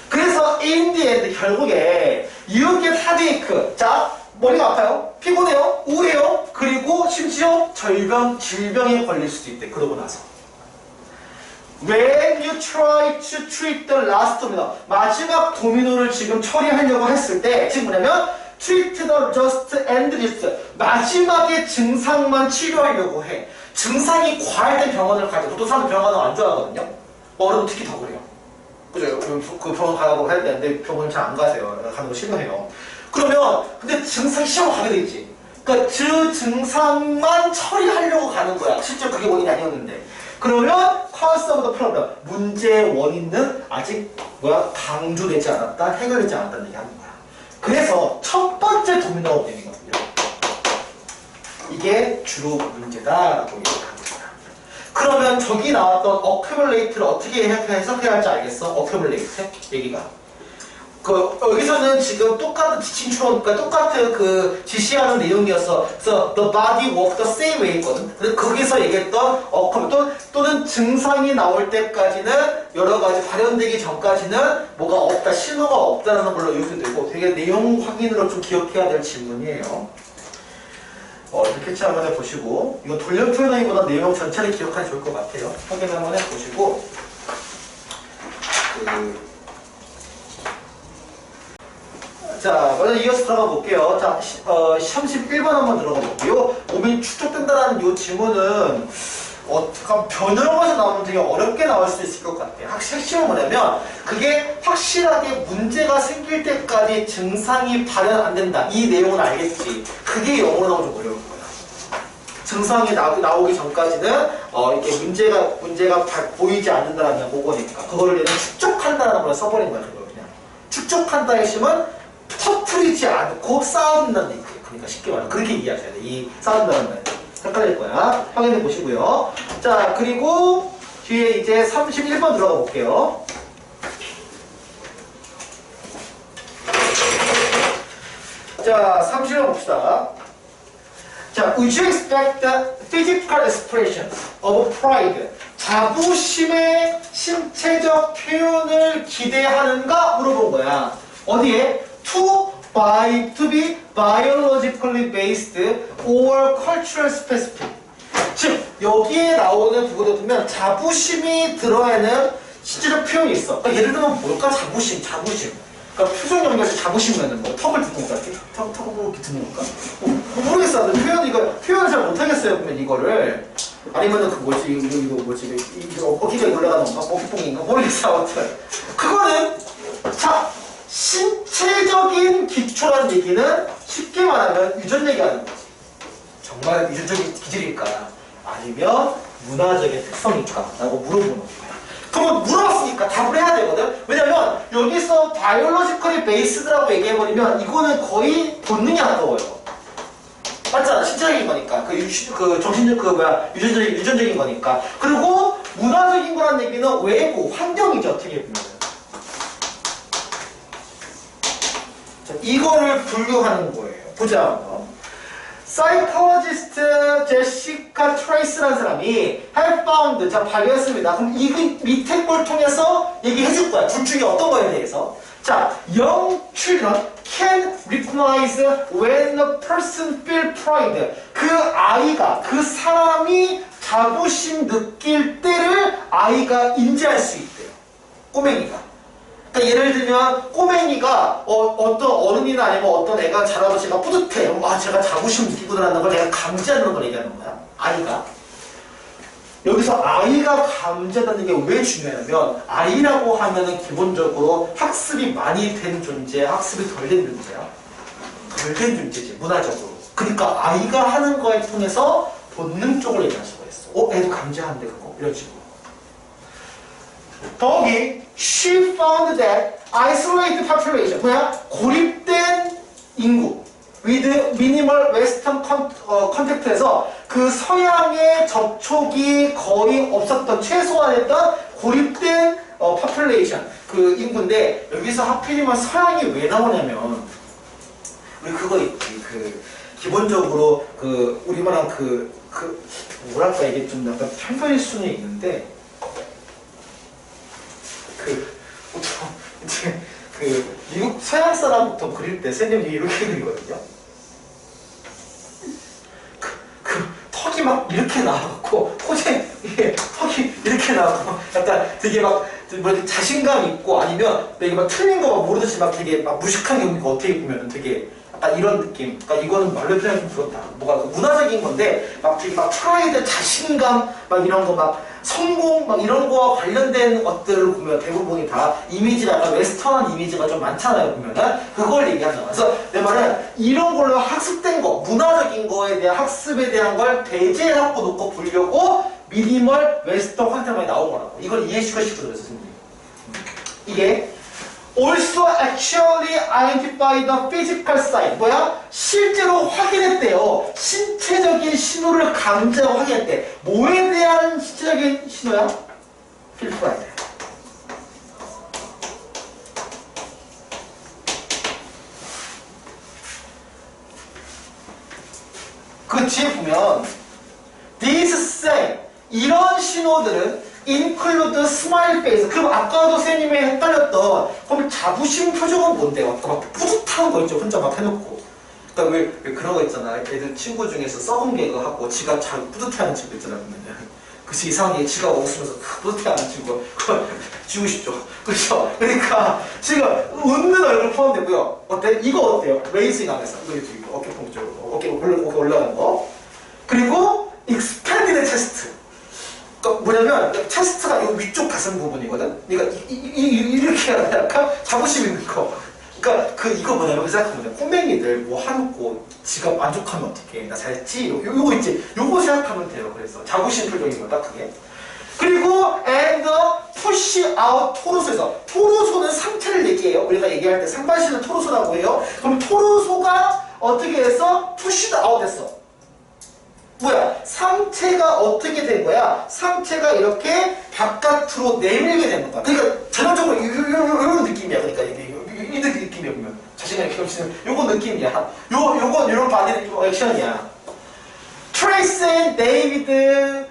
그래서 in the end 결국에 you get headache. 자 머리가 아파요, 피곤해요, 우울해요, 그리고 심지어 질병에 걸릴 수도 있대. 그러고 나서 when you try to treat the last domino, 마지막 도미노를 지금 처리하려고 했을 때 지금 뭐냐면 treat the just and list, 마지막에 증상만 치료하려고 해. 증상이 과할된 병원을 가죠. 보통 사람들 병원을 안 좋아하거든요. 어른 특히 더 그래요. 그죠? 그 병원 가라고 해야 되는데 병원 잘 안 가세요. 가는 거 싫어해요. 그러면 근데 증상이 시험 가게 돼 있지. 그러니까 그 증상만 처리하려고 가는 거야. 실제 그게 원인이 아니었는데. 그러면 cause of the problem, 문제의 원인은 아직 강조되지 않았다, 해결되지 않았다는 얘기 하는 거야. 그래서 첫 번째 도미노 원인이거든요. 이게 주로 문제다라고 얘기합니다. 그러면 저기 나왔던 accumulate를 어떻게 해석해야 할지 알겠어? accumulate 얘기가. 여기서는 지금 똑같은 지침처럼, 그러니까 똑같은 그 지시하는 내용이었어. 그래서 the body work the same way 있거든. 근데 거기서 얘기했던 또는 증상이 나올 때까지는 여러 가지 발현되기 전까지는 뭐가 없다, 신호가 없다라는 걸로 이렇게 되고 되게 내용 확인으로 좀 기억해야 될 질문이에요. 이렇게 캐치 한번 해보시고, 이거 돌려 표현하기보다 내용 전체를 기억하면 좋을 것 같아요. 확인 한번 해보시고, 자, 먼저 이어서 들어가 볼게요. 자, 31번 한번 들어가 볼게요. 몸이 축적된다라는 이 지문은 변형해서 나오면 되게 어렵게 나올 수 있을 것 같아요. 핵심은 뭐냐면 그게 확실하게 문제가 생길 때까지 증상이 발현 안 된다. 이 내용은 알겠지. 그게 영어로 나오면 좀 어려울 거야. 증상이 나오기 전까지는 이렇게 문제가 보이지 않는다라는 그거니까 그거를 얘는 축적한다라는 걸 써버린 거야. 그걸 그냥 축적한다 핵심은 터뜨리지 않고 쌓아둔다는 얘기예요. 그러니까 쉽게 말하면 그렇게 이해하셔야 돼. 이 쌓아둔다는 말 헷갈릴 거야. 확인해 보시고요. 자, 그리고 뒤에 이제 31번 들어가 볼게요. 자, 31번 봅시다. 자, would you expect the physical expression of pride? 자부심의 신체적 표현을 기대하는가 물어본 거야. 어디에? to be biologically based or cultural specific. 즉 여기에 나오는 부분을 보면 자부심이 들어야하는 실제적 표현이 있어. 그러니까 예를 들면 뭘까? 자부심. 그러니까 표정 연결해서 자부심이라는 거. 턱을 듣는 건가? 턱을 이렇게 듣는 건가? 모르겠어. 표현을 잘 못하겠어요. 그러면 이거를 아니면은 그 뭐지 이거 뭐지 이거 어깨가 올라가는 건가? 어깨뽕인가? 모르겠어. 아무튼 그거는 기초라는 얘기는 쉽게 말하면 유전 얘기하는 거지. 정말 유전적인 기질일까? 아니면 문화적인 특성일까? 라고 물어보는 거야. 그러면 물어봤으니까 답을 해야 되거든? 왜냐면 여기서 바이올로지컬이 베이스드라고 얘기해버리면 이거는 거의 본능이 아까워요. 맞잖아. 신체적인 거니까. 정신적, 유전적인 거니까. 그리고 문화적인 거란 얘기는 외부, 환경이죠. 어떻게 보면. 자, 이거를 분류하는 거예요. 보자. 한번. 사이콜로지스트 제시카 트레이스라는 사람이 have found, 자, 발견했습니다. 그럼 이 밑에 걸 통해서 얘기해 줄 거야. 둘 중에 어떤 거에 대해서. 자, young children can recognize when a person feel pride. 그 아이가, 그 사람이 자부심 느낄 때를 아이가 인지할 수 있대요. 꼬맹이가. 그러니까 예를 들면 꼬맹이가 어떤 어른이나 아니면 어떤 애가 자라도 제가 뿌듯해. 아, 제가 자부심 느끼고 들어가는 걸 내가 감지하는 걸 얘기하는 거야. 아이가. 여기서 아이가 감지한다는 게 왜 중요하냐면 아이라고 하면은 기본적으로 학습이 많이 된 존재, 학습이 덜 된 존재야. 덜 된 존재지, 문화적으로. 그러니까 아이가 하는 거에 통해서 본능적으로 얘기할 수가 있어. 애도 감지하는데 그거. 이런 식으로. 더욱이 she found that isolated population, 뭐야? 고립된 인구 with minimal western contact에서 그 서양의 접촉이 거의 없었던, 최소화됐던 고립된 population, 그 인구인데 여기서 하필이면 서양이 왜 나오냐면 우리 그거 있지, 기본적으로 우리말한 뭐랄까, 이게 좀 약간 편견일 수는 있는데 미국 서양 사람부터 그릴 때 쌤이 이렇게 그리거든요. 턱이 막 이렇게 나와갖고 턱이 이렇게 나와갖고 약간 되게 막 자신감 있고 아니면 되게 막 틀린 거 막 모르듯이 막 되게 막 무식한 경우가 어떻게 보면 되게 약간 이런 느낌. 그러니까 이거는 말로 표현하기 좀 그렇다. 뭐가 문화적인 건데 막 되게 막 프라이드, 자신감 막 이런 거 막 성공 막 이런 거와 관련된 것들을 보면 대부분이 다 이미지가 약간 웨스턴한 이미지가 좀 많잖아요. 보면은 그걸 얘기한다. 그래서 내 말은 이런 걸로 학습된 거, 문화적인 거에 대한 학습에 대한 걸 배제해갖고 놓고 보려고 미니멀 웨스턴 컨텐츠가 나온 거라고. 이걸 이해시켜주거든요, 선생님. 이게 also actually identify the physical sign. 뭐야? 실제로 확인했대요. 신체적인 신호를 감지하고 확인했대. 뭐에 대한 신체적인 신호야? feel pride. 그 뒤에 보면 these sign, 이런 신호들은 include smile face. 그럼 아까도 선생님이 헷갈렸던 그럼 자부심 표정은 뭔데요? 막 뿌듯한 거 있죠. 혼자 막 해놓고. 그러니까 왜 그런 거 있잖아. 애들 친구 중에서 썩은 개그 하고 지가 잘 뿌듯해하는 친구 있잖아. 그래서 이상하게 지가 웃으면서 뿌듯해하는 친구 그거 지우고 싶죠. 그렇죠? 그러니까 지금 웃는 얼굴 포함되고요. 어때? 이거 어때요? 레이싱 하면서 이거 어깨 뽕 쪽으로 어깨 올라가는 거. 그리고 expanded chest. 그러니까 뭐냐면 체스트가 이 위쪽 가슴 부분이거든. 그러니까 이렇게 약간 자부심 있는 거. 그러니까 이거 뭐냐면 생각하면 꼬맹이들 뭐 하놓고 지가 만족하면 어떡해, 나 잘했지, 요거 있지, 요거 생각하면 돼요. 그래서 자부심 표정인 거다 그게. 그리고 and push out 토로소에서, 토로소는 상체를 얘기해요. 우리가 얘기할 때 상반신을 토로소라고 해요. 그럼 토로소가 어떻게 해서 pushed out 됐어. 뭐야? 상체가 어떻게 된 거야? 상체가 이렇게 바깥으로 내밀게 된 거야. 그러니까 전형적으로 이런 느낌이야. 그러니까 이 느낌이야. 보면 자신감이 이렇게 넘치는 요거 느낌이야. 요건 이런 바디 액션이야. 트레이스 앤 데이비드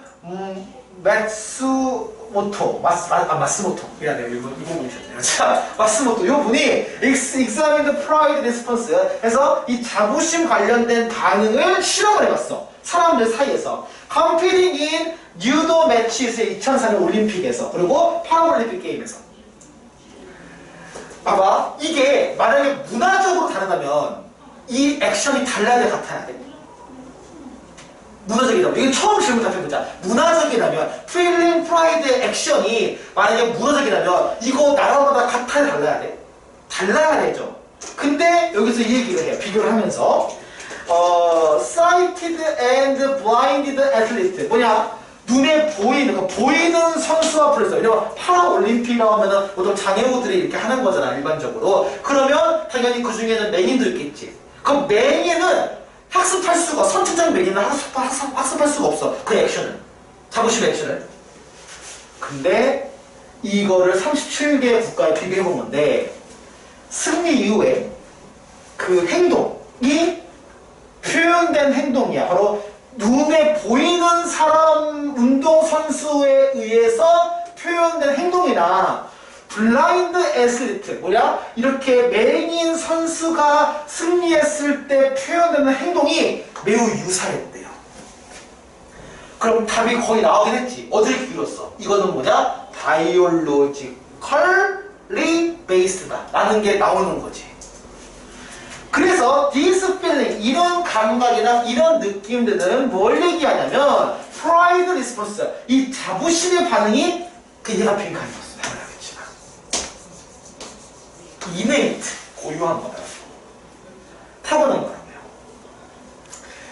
마스모토. 미안해요. 이 부분이 있었네요. 자, 마스모토. 요 분이 examine the pride response. 해서 이 자부심 관련된 반응을 실험을 해봤어. 사람들 사이에서. competing in 유도 매치에서 2004년 올림픽에서, 그리고 파라올림픽 게임에서. 봐봐. 이게 만약에 문화적으로 다르다면 이 액션이 달라야 돼, 같아야 돼? 문화적이라면, 이건 처음 질문 답해보자. 문화적이라면, feeling pride의 액션이 만약에 문화적이라면 이거 나라마다 같아야 달라야 돼? 달라야 되죠. 근데 여기서 이 얘기를 해요. 비교를 하면서 sighted and blinded athlete 뭐냐? 눈에 보이는 보이는 선수와 프로레슬러. 왜냐면 파라올림픽이라고 하면은 보통 장애우들이 이렇게 하는 거잖아 일반적으로. 그러면 당연히 그 중에는 맹인도 있겠지. 그럼 맹인은 학습할 수가 선천적 맹인은 학습할 수가 없어. 그 액션을 자부심 액션을. 근데 이거를 37개 국가에 비교해본 건데 승리 이후에 그 행동이 표현된 행동이야. 바로 눈에 보이는 사람 운동선수에 의해서 표현된 행동이나 블라인드 애슬리트 뭐냐? 이렇게 맹인 선수가 승리했을 때 표현되는 행동이 매우 유사했대요. 그럼 답이 거의 나오긴 했지. 어딜 길었어? 이거는 뭐냐? 바이올로지컬리 베이스다 라는 게 나오는 거지. 그래서 this feeling, 이런 감각이나 이런 느낌들은 뭘 얘기하냐면 pride response, 이 자부심의 반응이 그 얘가 빈칸이었어. 당연하겠지만 innate, 고유한 거다. 타고난 거라고요.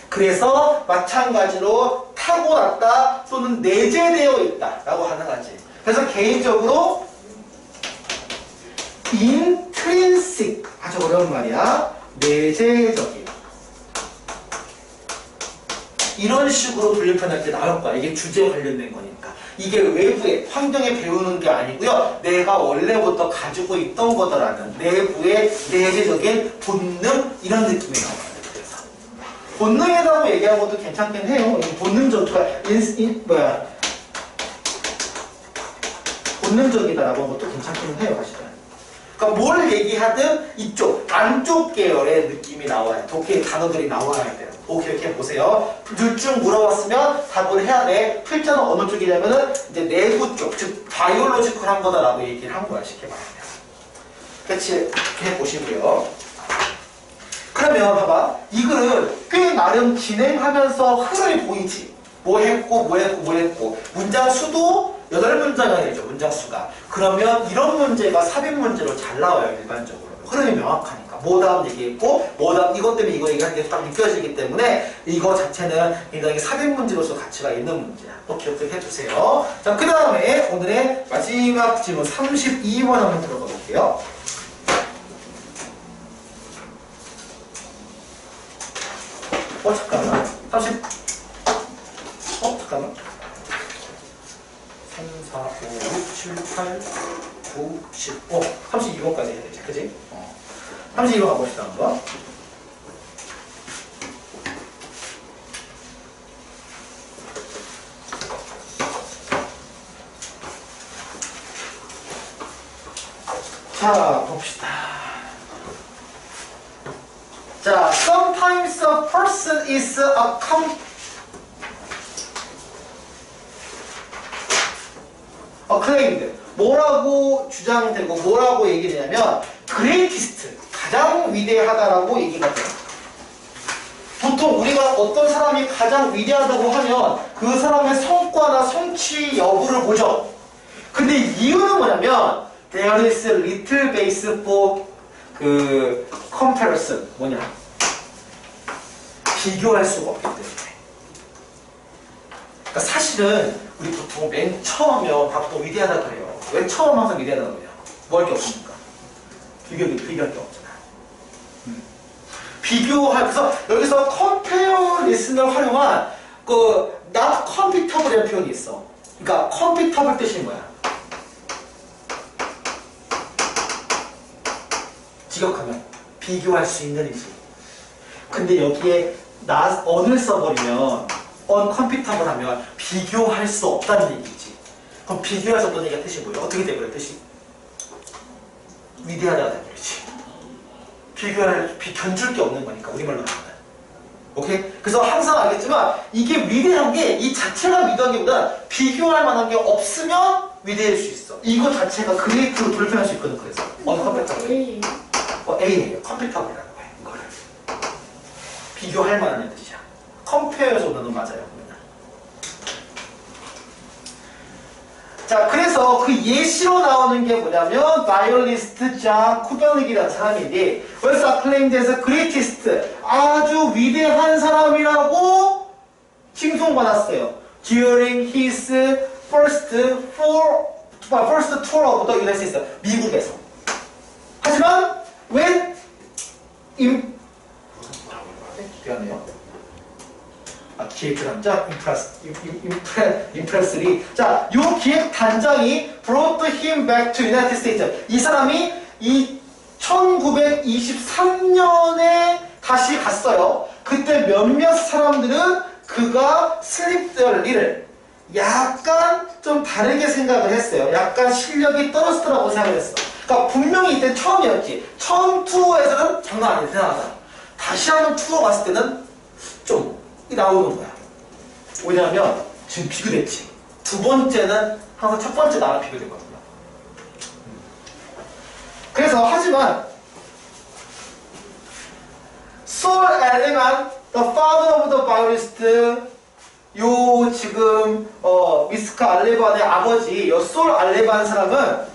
그래서 마찬가지로 타고났다 또는 내재되어 있다 라고 하는 거지. 그래서 개인적으로 intrinsic, 아주 어려운 말이야. 내재적인 이런 식으로 분류편할 때 나올 거야. 이게 주제에 관련된 거니까. 이게 외부에 환경에 배우는 게 아니고요. 내가 원래부터 가지고 있던 거다라는 내부의 내재적인 본능 이런 느낌이 나와요. 그래서 본능이라고 얘기하는 것도 괜찮긴 해요. 본능적 본능적이다라고 하는 것도 괜찮긴 해요. 사실은. 그러니까 뭘 얘기하든 이쪽 안쪽 계열의 느낌이 나와요. 독해 단어들이 나와야 돼요. 오케이 이렇게 보세요. 둘 중 물어봤으면 답을 해야 돼. 필자는 어느 쪽이냐면은 이제 내부 쪽, 즉 바이올로지컬한 거다라고 얘기를 한 거야. 쉽게 말하면. 그렇지 이렇게 해보시고요. 그러면 봐봐. 이 글은 꽤 나름 진행하면서 흐름이 보이지. 뭐 했고 문장 수도 8문장이 되죠. 문장 수가. 그러면 이런 문제가 삽입 문제로 잘 나와요. 일반적으로. 흐름이 명확하니까. 뭐 다음 얘기했고 뭐 다음 이것 때문에 이거 얘기하는 게 딱 느껴지기 때문에 이거 자체는 굉장히 삽입 문제로서 가치가 있는 문제야. 또 기억을 해주세요. 자, 그 다음에 오늘의 마지막 질문 32번 한번 들어가 볼게요. 잠깐만. 잠깐만. 3, 4, 5, 6, 7, 8, 9, 10. 32번까지 해야 되지. 그지? 32번 가봅시다, 한번. 자, 봅시다. 자, sometimes a person is acclaimed. 뭐라고 주장되고 뭐라고 얘기되냐면 greatest, 가장 위대하다라고 얘기가 돼요. 보통 우리가 어떤 사람이 가장 위대하다고 하면 그 사람의 성과나 성취 여부를 보죠. 근데 이유는 뭐냐면 there is little base for 그 comparison, 뭐냐, 비교할 수가 없기 때문에. 그러니까 사실은 우리 보통 맨 처음이면 보통 위대하다 그래요. 왜 처음 항상 위대하다 그래요? 뭐 할 게 없으니까. 비교할 게 없잖아. 그래서 여기서 comparison을 활용한 그 not computable이라는 표현이 있어. 그러니까 computable 뜻이 뭐야? 직역하면 비교할 수 있는 이지. 근데 여기에 on을 써버리면 uncomputable 하면 비교할 수 없다는 얘기지. 그럼 비교할 수 없다는 얘기가 뜻이 뭐예요? 어떻게 돼버려 뜻이? 위대하다가 돼버리지. 견줄 게 없는 거니까 우리말로 하면. 오케이? 그래서 항상 알겠지만 이게 위대한 게 이 자체가 위대한 게 보다 비교할 만한 게 없으면 위대할 수 있어. 이거 자체가 그레이트로 돌변할 수 있거든. 그래서 uncomputable. A예요. 컴퓨터블이라고 해. 이거를 비교할 만한 뜻이야. 컴페어에서는 맞아요. 자, 그래서 그 예시로 나오는 게 뭐냐면 바이올리스트 장 쿠벨릭이라는 사람인데 was acclaimed as the greatest 아주 위대한 사람이라고 칭송받았어요. During his first tour of the United States 미국에서. 하지만 when 미안해요. 기획 단장 임프레스리. 자, 요 기획 단장이 brought him back to United States. 이 사람이 이 1923년에 다시 갔어요. 그때 몇몇 사람들은 그가 슬립들을 약간 좀 다르게 생각을 했어요. 약간 실력이 떨어지더라고 생각을 했어. 그러니까 분명히 이때 처음이었지. 처음 투어에서는 장난 아니야. 대단하다. 다시 한번 투어 갔을 때는 좀 나오는 거야. 왜냐하면 지금 비교됐지. 두 번째는 항상 첫 번째 나랑 비교되거든요. 그래서 하지만 Saul Aliman, the father of the violist, 요 지금 미스카 알레반의 아버지, 요 솔 알레반 사람은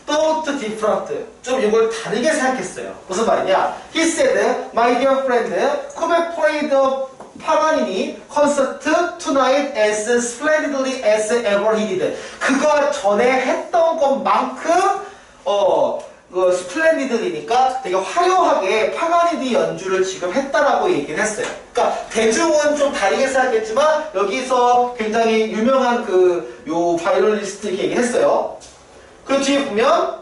thought different. 좀 이걸 다르게 생각했어요. 무슨 말이냐? He said, my dear friend, could I play the 파가니니 콘서트 tonight as splendidly as ever he did. 그가 전에 했던 것만큼 그 스플렌디드니까 되게 화려하게 파가니니 연주를 지금 했다라고 얘기를 했어요. 그러니까 대중은 좀 다르게 생각했지만 여기서 굉장히 유명한 그 요 바이올리스트 이렇게 얘기했어요. 그 뒤에 보면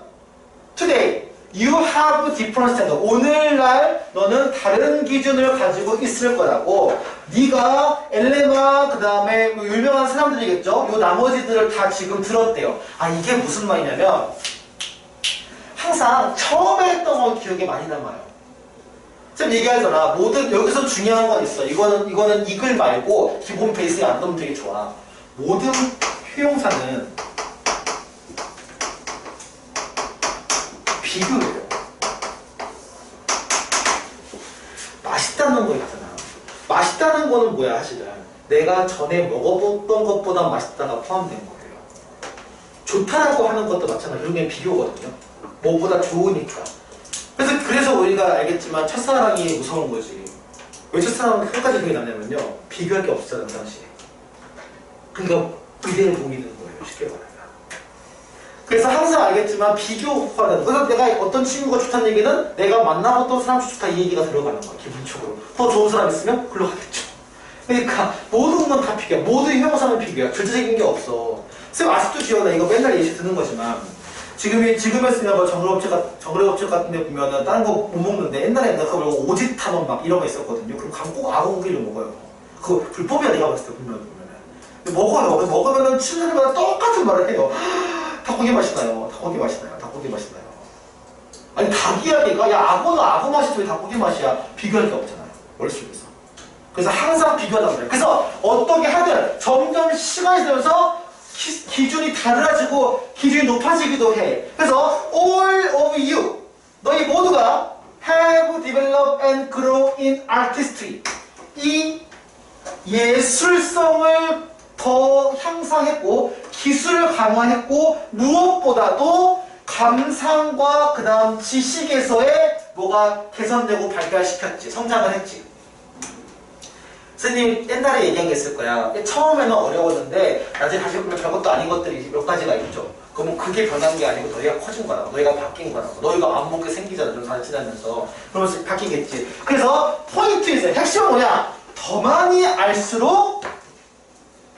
today you have different standard. 오늘날 너는 다른 기준을 가지고 있을 거라고. 네가 엘레마 그 다음에 유명한 사람들이겠죠. 요 나머지들을 다 지금 들었대요. 아 이게 무슨 말이냐면 항상 처음에 했던 건 기억에 많이 남아요. 쌤 얘기하잖아. 모든 여기서 중요한 건 있어. 이거는 이글 말고 기본 베이스에 안 넣으면 되게 좋아. 모든 효용사는 비교해요. 맛있다는 거 있잖아. 맛있다는 거는 뭐야 사실은 내가 전에 먹어봤던 것보다 맛있다가 포함된 거예요. 좋다라고 하는 것도 마찬가지로 결국엔 비교거든요. 뭐보다 좋으니까. 그래서 우리가 알겠지만 첫사랑이 무서운 거지. 왜 첫사랑은 끝까지 기억이 나냐면요. 비교할 게 없었잖아 그 당시에. 그러니까 의대에 도움이 되는 거예요. 쉽게 말하면. 그래서 항상 알겠지만 비교하는. 그래서 내가 어떤 친구가 좋다는 얘기는 내가 만나봤던 사람이 좋다 이 얘기가 들어가는 거야. 기본적으로. 더 좋은 사람 있으면 글로 가겠죠. 그러니까 모든 건 다 비교야. 모든 형사는 비교야. 절대적인 게 없어. 쌤 아직도 기억나. 이거 맨날 예시 듣는 거지만 지금에 쓰면 정글업체 같은 데 보면은 다른 거 못 먹는데 옛날에 그거 말고 오지탄원 막 이런 거 있었거든요. 그럼 가면 꼭 아구고기를 먹어요. 그거 불법이야 내가 봤을 때 보면은. 먹어요. 먹으면은 친구들마다 똑같은 말을 해요. 닭고기 맛있나요? 닭고기 맛있나요? 닭고기 맛있나요? 아니 닭이야 얘가. 야 악어는 악어 맛이지 왜 닭고기 맛이야? 비교할 게 없잖아요. 머릿속에서. 그래서 항상 비교하단 말이에요. 그래서 어떻게 하든 점점 시간이 지나면서 기준이 달라지고 기준이 높아지기도 해. 그래서 all of you 너희 모두가 have developed and grown in artistry 이 예술성을 더 향상했고 기술을 강화했고 무엇보다도 감상과 그 다음 지식에서의 뭐가 개선되고 발달시켰지. 성장을 했지. 선생님 옛날에 얘기한 게 있을 거야. 처음에는 어려웠는데 나중에 다시 보면 별것도 아닌 것들이 몇 가지가 있죠. 그러면 그게 변한 게 아니고 너희가 커진 거라고. 너희가 바뀐 거라고. 너희가 안 먹게 생기잖아. 좀 잘 지나면서. 그러면서 바뀌겠지. 그래서 포인트 있어요. 핵심은 뭐냐? 더 많이 알수록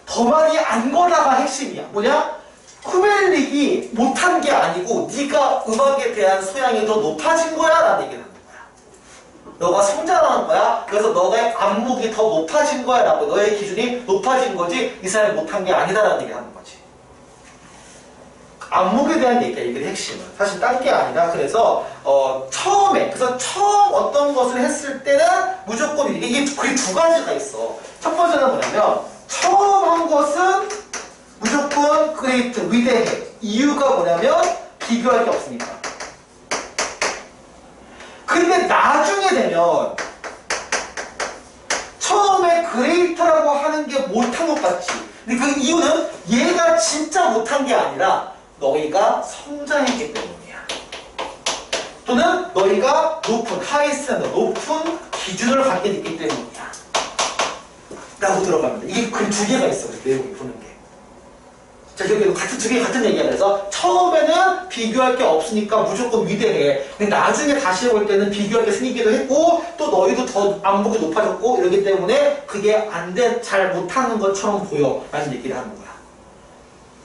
더 많이 안 거라가 핵심이야. 뭐냐? 쿠벨릭이 못한 게 아니고 네가 음악에 대한 소양이 더 높아진 거야 라는 얘기를 하는 거야. 너가 성장하는 거야. 그래서 너의 안목이 더 높아진 거야 라고. 너의 기준이 높아진 거지 이 사람이 못한 게 아니다 라는 얘기를 하는 거지. 안목에 대한 얘기야. 이게 핵심은. 사실 딴 게 아니라 그래서 처음에 그래서 처음 어떤 것을 했을 때는 무조건 이게 그게 두 가지가 있어. 첫 번째는 뭐냐면 처음 한 것은 무조건 그레이트, 위대해. 이유가 뭐냐면 비교할 게 없으니까. 근데 나중에 되면 처음에 그레이트라고 하는 게 못한 것 같지. 근데 그 이유는 얘가 진짜 못한 게 아니라 너희가 성장했기 때문이야. 또는 너희가 높은 하이 스탠더, 높은 기준을 갖게 됐기 때문이야. 라고 들어갑니다. 이게 글 두 개가 있어. 내용이 보는 게. 자, 여기 같은 두 개 같은 얘기야. 그래서 처음에는 비교할 게 없으니까 무조건 위대해. 근데 나중에 다시 볼 때는 비교할 게 생기기도 했고 또 너희도 더 안목이 높아졌고 이러기 때문에 그게 안 돼, 잘 못하는 것처럼 보여. 라는 얘기를 하는 거야.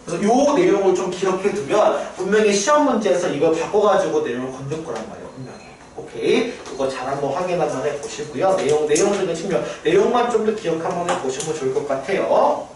그래서 요 내용을 좀 기록해 두면 분명히 시험 문제에서 이걸 바꿔가지고 내용을 건질 거란 말이에요. 분명히. 오케이. 그거 잘 한번 확인 한번 해보시고요. 내용적인 측면, 내용만 좀 더 기억 한번 해보시면 좋을 것 같아요.